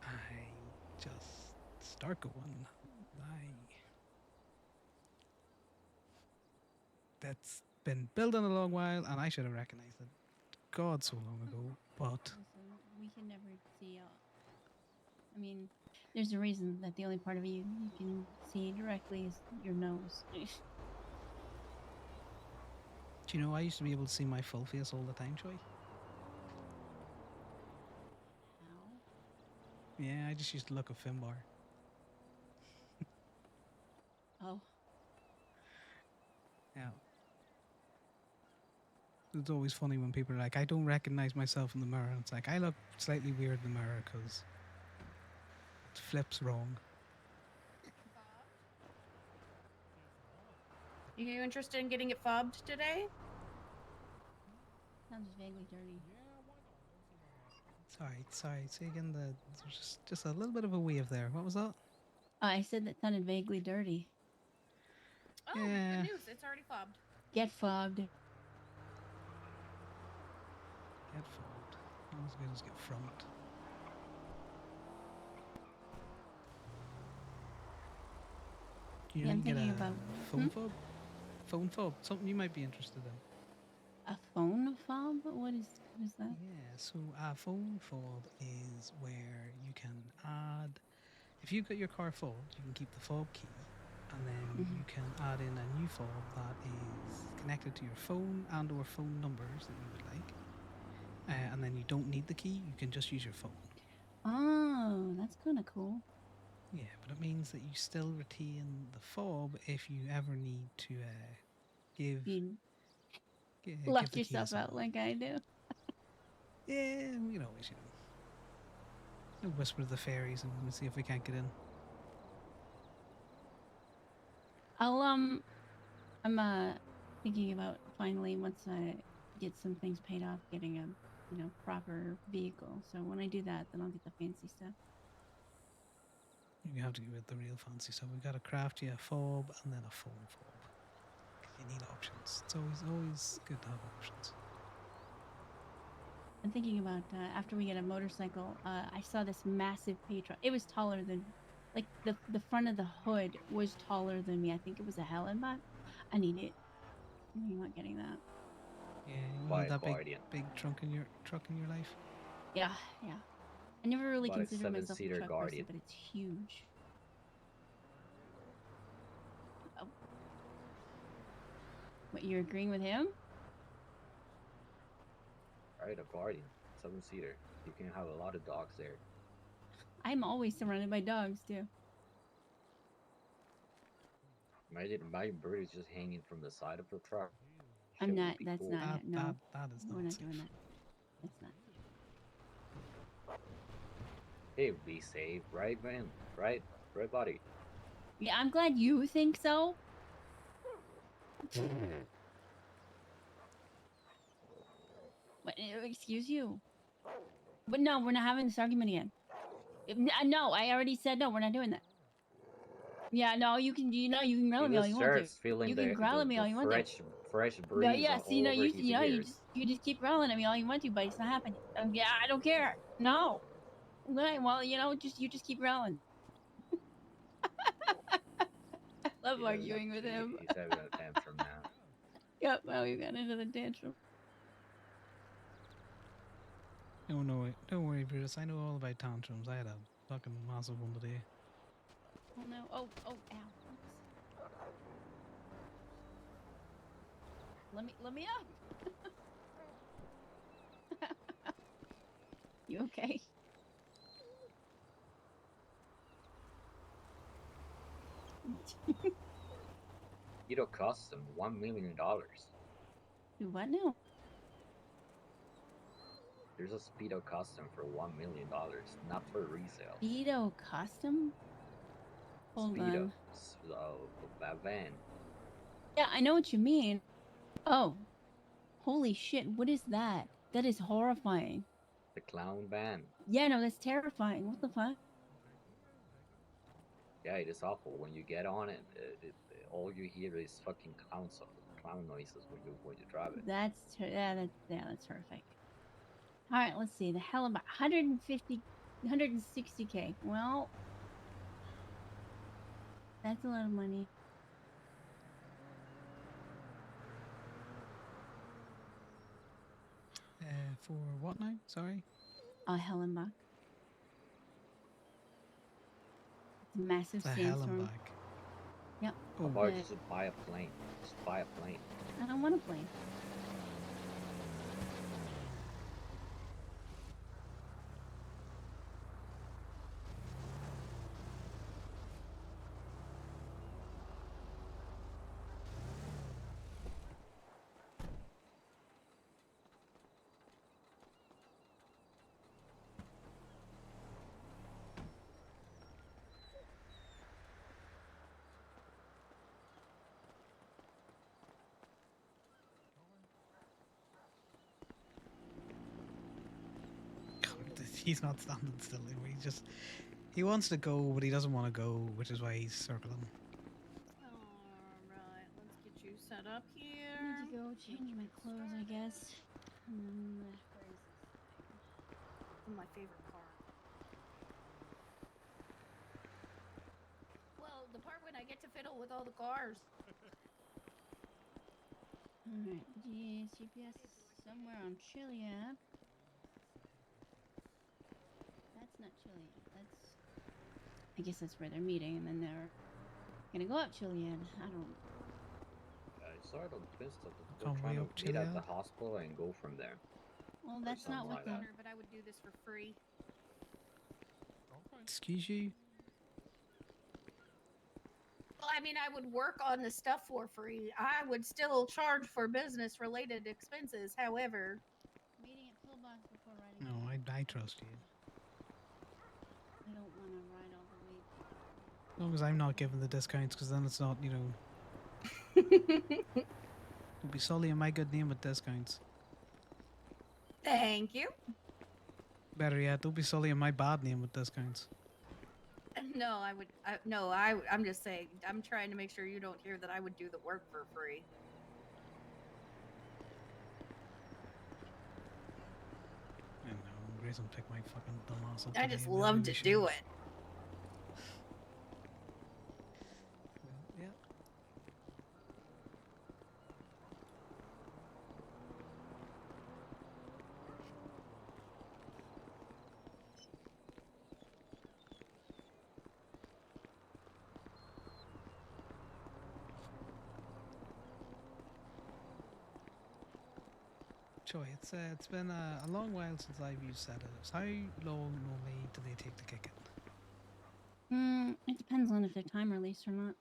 I just start going. That's been building a long while, and I should have recognized it. God, so long ago. But Listen, we can never see out. I mean, there's a reason that the only part of you you can see directly is your nose. do you know I used to be able to see my full face all the time, Joy? Ow. Yeah, I just used to look at Finbar. Oh. Yeah. It's always funny when people are like, I don't recognize myself in the mirror. It's like, I look slightly weird in the mirror because it flips wrong. You interested in getting it fobbed today? Sounds vaguely dirty. Sorry. Say again. There's just a little bit of a wave there. What was that? I said that sounded vaguely dirty. Oh, Yeah. good news. It's already fobbed. Get fobbed. Get fobbed. Not as good as get frumped. You Yeah, I'm can get thinking a about phone fob? Phone fob. Something you might be interested in. a phone fob. What is that? Yeah, so a phone fob is where you can add. If you've got your car fobbed, you can keep the fob key, and then you can add in a new fob that is connected to your phone and/or phone numbers that you would like. And then you don't need the key; you can just use your phone. Oh, that's kind of cool. Yeah, but it means that you still retain the fob if you ever need to give You give left the key to yourself out someone. like I do. Yeah, we can always, we'll whisper to the fairies and we'll see if we can't get in. I'm thinking about finally once I get some things paid off, getting a proper vehicle. So when I do that, then I'll get the fancy stuff. You have to get the real fancy stuff. We've got to craft you a fob and then a phone fob. You need options. It's always good to have options. I'm thinking about after we get a motorcycle. I saw this massive Patron. It was taller than, like the front of the hood was taller than me. I think it was a Hellenbach. I need it. I'm thinking about getting that. Yeah, you Buy want a that Guardian. big truck in your life. Yeah. I never really Buy a considered myself a 7-seater truck Guardian. person, but it's huge. Oh. What, you're agreeing with him? Right, a Guardian, 7-seater. You can have a lot of dogs there. I'm always surrounded by dogs too. My bird is just hanging from the side of the truck. I'm Shit would not. be That's cool. not. No, that is we're not not safe. doing that. That's not. Hey, be safe, right, man? Right, buddy. Yeah, I'm glad you think so. But, excuse you. But no, we're not having this argument again. No, I already said no. We're not doing that. Yeah, no, you can. You can growl He at me all just you want to. starts feeling You can growl at me all you want to. fresh But breeze yes, all over his ears. you just keep growling at me all you want to, but it's not happening. Yeah, I don't care. No. Right, well, you just keep growling. I love arguing with him. He's having a tantrum now. Yep, well, we got into the tantrum. No, don't worry, Brutus. I know all about tantrums. I had a fucking massive one today. Oh no! Oh, ow! Oops. Let me up. You okay? It'll cost him $1 million. Do what now? There's a Speedo custom for $1 million, not for resale. Speedo custom? Hold Speedo, on. that van. Yeah, I know what you mean. Oh, holy shit! What is that? That is horrifying. The clown van. Yeah, no, that's terrifying. What the fuck? Yeah, it is awful. When you get on it, all you hear is fucking clown noises when you drive it. That's horrific. All right, let's see. The hell about 160K. Well, that's a lot of money. For what now? Sorry. Hellenbach. It's a massive The sandstorm. Hellenbach. Yep. How about just buy a plane? Just buy a plane. I don't want a plane. He's not standing still anyway. He wants to go, but he doesn't want to go, which is why he's circling. Alright, let's get you set up I here. need to go change my clothes, I guess. And then where is this thing? This is my favorite part. Well, the part when I get to fiddle with all the cars. Alright, GPS is somewhere on Chiliad. That's not Chiliad. That's. I guess that's where they're meeting, and then they're gonna go up Chiliad. I don't. I saw it on Twister that they're Come way trying to up meet at the Chiliad. hospital and go from there. Well, Or that's not something what like the. that. But I would do this for free. Okay. Excuse you? Well, I mean, I would work on the stuff for free. I would still charge for business-related expenses. However, Meeting at Pillbox before riding. No, I trust you. I don't want to ride all the way. As long as I'm not giving the discounts, because then it's not, you know. Don't be sullying my good name with discounts. Thank you. Better yet, don't be sullying my bad name with discounts. No, I'm just saying. I'm trying to make sure you don't hear that I would do the work for free. I know, Grace will pick my fucking dumbass up I today, just maybe love we to should. do it. Yeah. Joy, it's been a long while since I've used sedatives. How long normally do they take to kick in? It depends on if they're time released or not.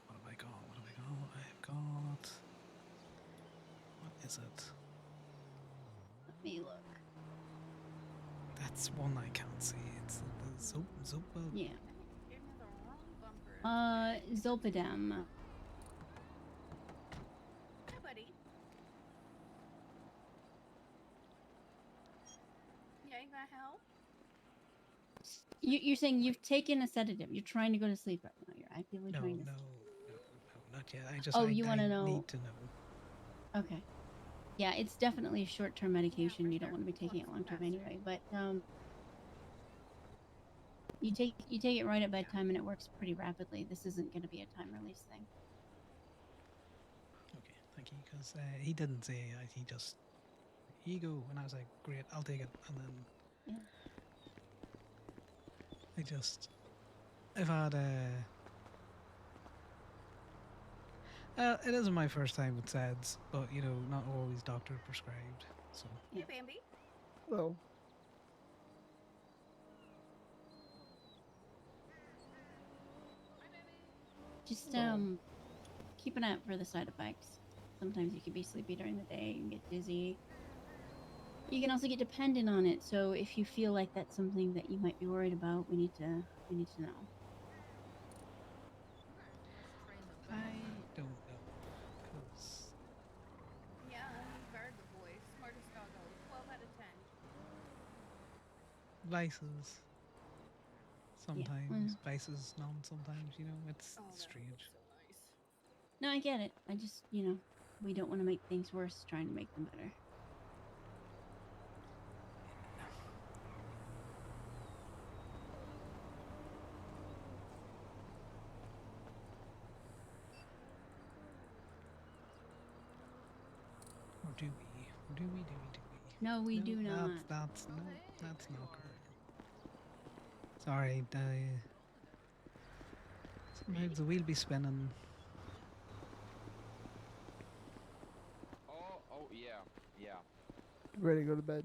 What have I got? What have I got? I've got. What is it? Let me look. That's one I can't see. It's the Zopa. Yeah. Gave me the wrong bumper. Zolpidem. Hi, buddy. Yeah, you got help? You're saying you've taken a sedative. You're trying to go to sleep right now. You're actively No, trying to. no, not yet. I just. Oh, I, you want I to know? need to know. Okay. Yeah, it's definitely short-term medication. You don't want to be taking it long-term anyway. But you take it right at bedtime, and it works pretty rapidly. This isn't going to be a time release thing. Okay, thank you. Because he didn't say. He just. Here you go, and I was like, great, I'll take it. And then. Yeah. I've had it isn't my first time with SEDS, but you know, not always doctor prescribed. So Hey, Bambi. Hello. Just keep an eye out for the side effects. Sometimes you can be sleepy during the day and get dizzy. You can also get dependent on it. So if you feel like that's something that you might be worried about, we need to know. I don't know, because Yeah, you guard the boy. Smartest doggo. 12 out of 10. vices. Sometimes vices, none. Sometimes, you know, it's strange. So nice. No, I get it. I just, we don't want to make things worse, trying to make them better. Or do we? Or do we? No, we do not. That's no, that's not cool. Sorry, sometimes the wheel be spinning. Oh yeah. Ready to go to bed?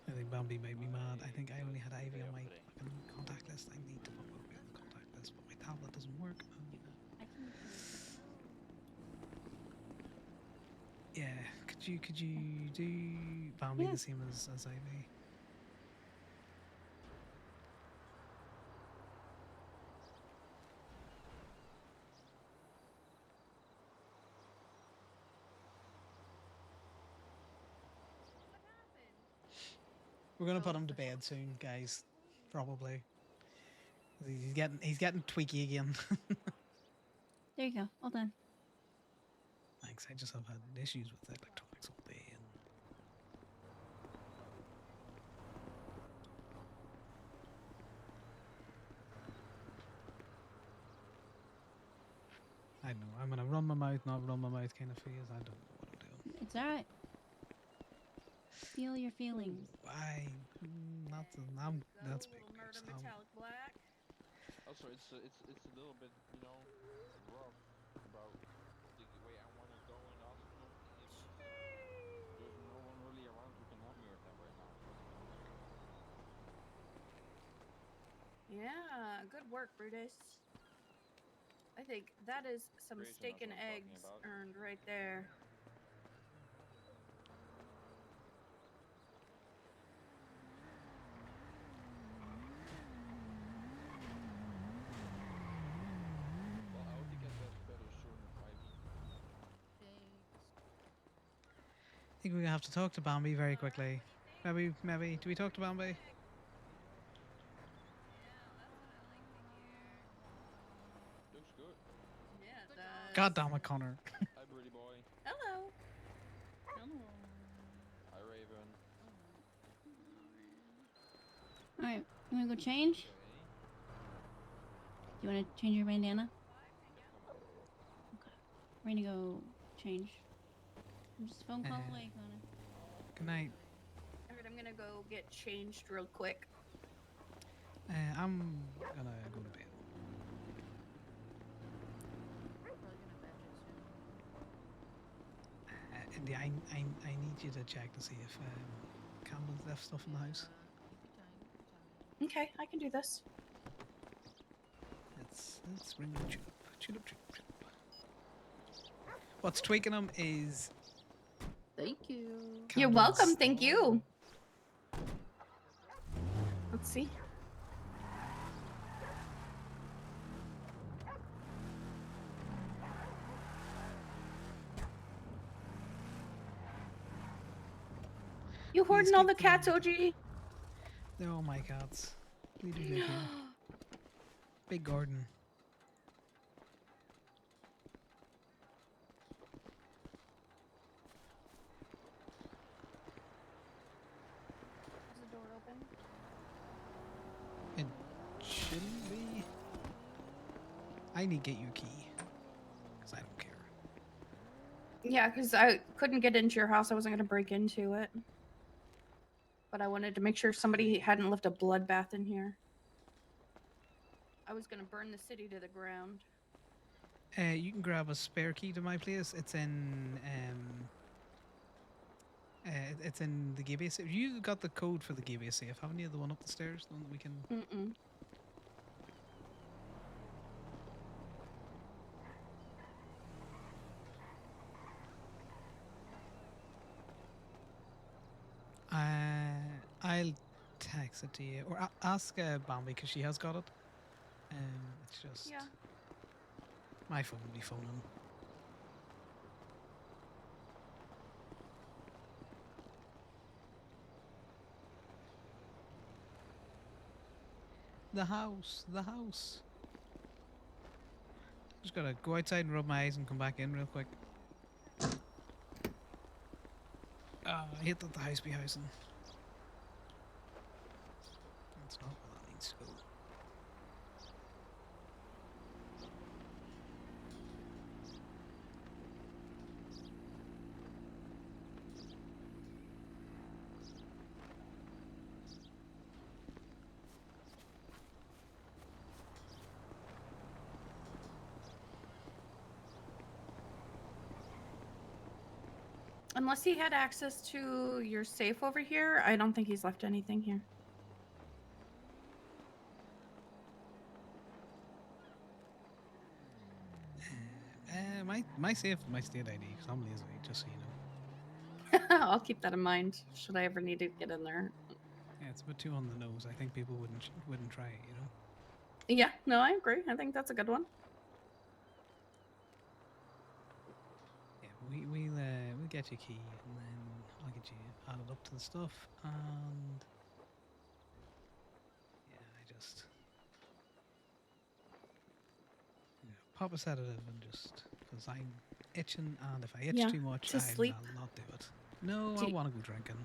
I think Bambi made me mad. I think I only had Ivy on my fucking contact list. I need to put Bambi on the contact list, but my tablet doesn't work. Yeah, could you do Bambi the same as Ivy? We're gonna put him to bed soon, guys. Probably. He's getting tweaky again. There you go. All done. Thanks. I just have had issues with electronics all day, and I don't know. I'm gonna run my mouth, not run my mouth kind of phase. I don't know what I'm doing. It's alright. Feel your feelings. That's big Little news. murder metallic black. Also, it's a little bit, you know, rough about the way I want to go in the hospital. There's no one really around who can help me with that right now. Yeah, good work, Brutus. I think that is some Creation, steak that's and what I'm talking eggs about. earned right there. Well, I hope you get better soon, Ivy. I think we're gonna have to talk to Bambi very quickly. Maybe. Do we talk to Bambi? Looks good. Yeah, it does. God damn it, Connor. Hi, Birdie boy. Hello. Hi, Raven. Alright, you wanna go change? Okay. Do you wanna change your bandana? Okay. We're gonna go change. I'm just a phone call away, Connor. Good night. Alright, I'm gonna go get changed real quick. I'm gonna go to bed. Indy, I need you to check to see if Campbell's left stuff in the house. Okay, I can do this. Let's bring the tulip. What's tweaking him is. Thank you. You're Campbell's- welcome. Thank you. Let's see. You hoarding all the cats, OG? They're all my cats. They do live here. Big garden. Is the door open? It shouldn't be. I need to get you a key. Because I don't care. Yeah, because I couldn't get into your house. I wasn't going to break into it. But I wanted to make sure somebody hadn't left a bloodbath in here. I was gonna burn the city to the ground. You can grab a spare key to my place. It's in it's in the Gateway safe. You got the code for the Gateway safe, haven't you? The one up the stairs, the one that we can. Mm-mm. I'll text it to you, or ask Bambi because she has got it. It's just Yeah. my phone will be phoning. The house. Just gotta go outside and rub my eyes and come back in real quick. I hate that the house be housing. That's not where that needs to go. Unless he had access to your safe over here, I don't think he's left anything here. My safe, my state ID, because I'm lazy, just so you know. I'll keep that in mind. Should I ever need to get in there? Yeah, it's a bit too on the nose. I think people wouldn't try it, you know. Yeah, no, I agree. I think that's a good one. Yeah, we'll get you a key, and then I'll get you added up to the stuff, and just pop a sedative and just because I'm itching, and if I itch Yeah, too much, to sleep. I'll not do it. No, I Do- want to go drinking.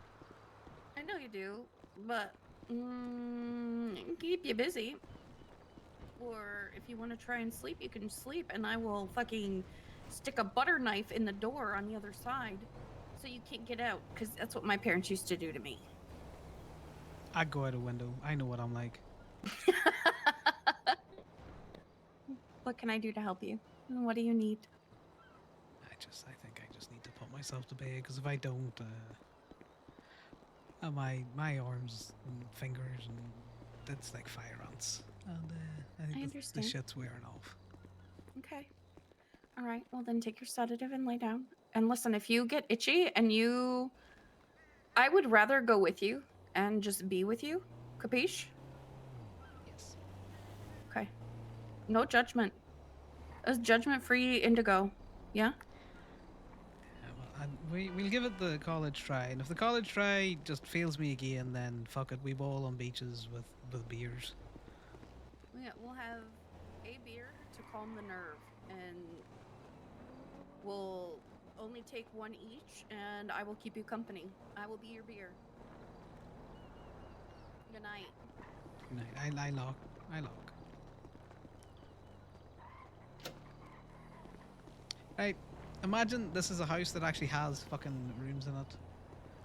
I know you do, but it can keep you busy. Or if you want to try and sleep, you can sleep, and I will fucking stick a butter knife in the door on the other side so you can't get out, because that's what my parents used to do to me. I'd go out a window. I know what I'm like. What can I do to help you? What do you need? I think I just need to put myself to bed because if I don't, my arms and fingers and it's like fire ants, and I think I the understand. shit's wearing off. Okay. All right. Well, then take your sedative and lay down. And listen, if you get itchy I would rather go with you and just be with you. Capiche? Yes. Okay. No judgment. A judgment-free indigo. Yeah? We'll give it the college try, and if the college try just fails me again, then fuck it. We ball on beaches with beers. Yeah, we'll have a beer to calm the nerve, and we'll only take one each, and I will keep you company. I will be your beer. Good night. Good night. I lock. Right. Imagine this is a house that actually has fucking rooms in it.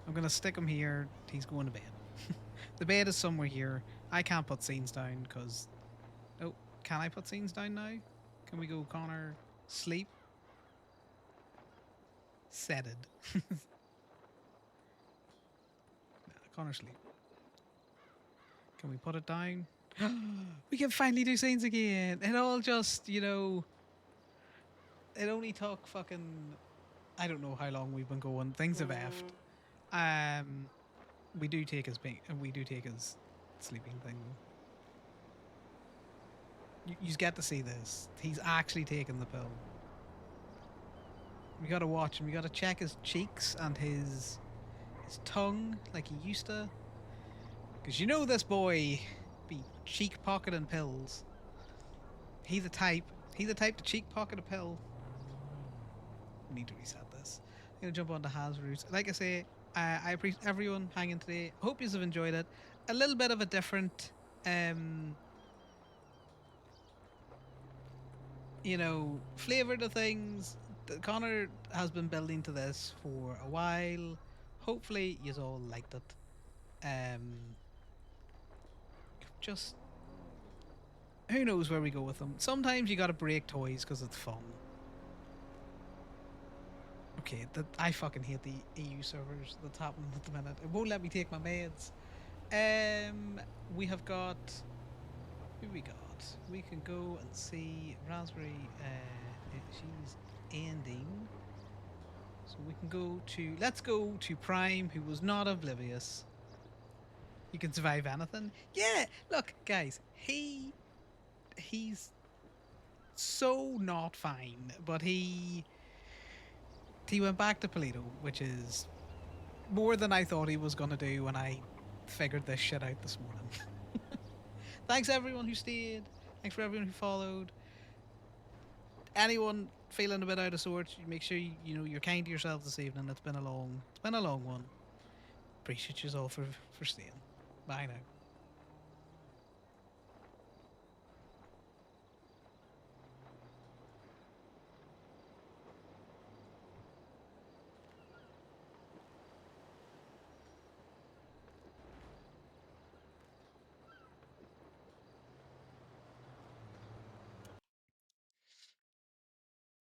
I'm gonna stick him here. He's going to bed. The bed is somewhere here. I can't put scenes down because. Oh, can I put scenes down now? Can we go, Connor? Sleep. Setted. Nah, Connor sleep. Can we put it down? We can finally do scenes again. It all just, it only took fucking. I don't know how long we've been going. Things have effed. We do take his sleeping thing though. You get to see this. He's actually taking the pill. We gotta watch him. We gotta check his cheeks and his tongue like he used to. Because you know this boy be cheek pocketing pills. He's the type to cheek pocket a pill. We need to reset this. I'm gonna jump on to Hasbro's. Like I say, I appreciate everyone hanging today. Hope you have enjoyed it. A little bit of a different, flavor to things. Connor has been building to this for a while. Hopefully, you all liked it. Just who knows where we go with them. Sometimes you gotta break toys because it's fun. Okay, I fucking hate the EU servers that's happening at the minute. It won't let me take my meds. We have got. Who we got? We can go and see Raspberry. She's ending. So we can go to. Let's go to Prime, who was not oblivious. You can survive anything. Yeah, look, guys, he's so not fine, but he went back to Polito, which is more than I thought he was gonna do when I figured this shit out this morning. Thanks everyone who stayed. Thanks for everyone who followed. Anyone feeling a bit out of sorts, make sure you're kind to yourselves this evening. It's been a long one. Appreciate you all for staying. Bye now.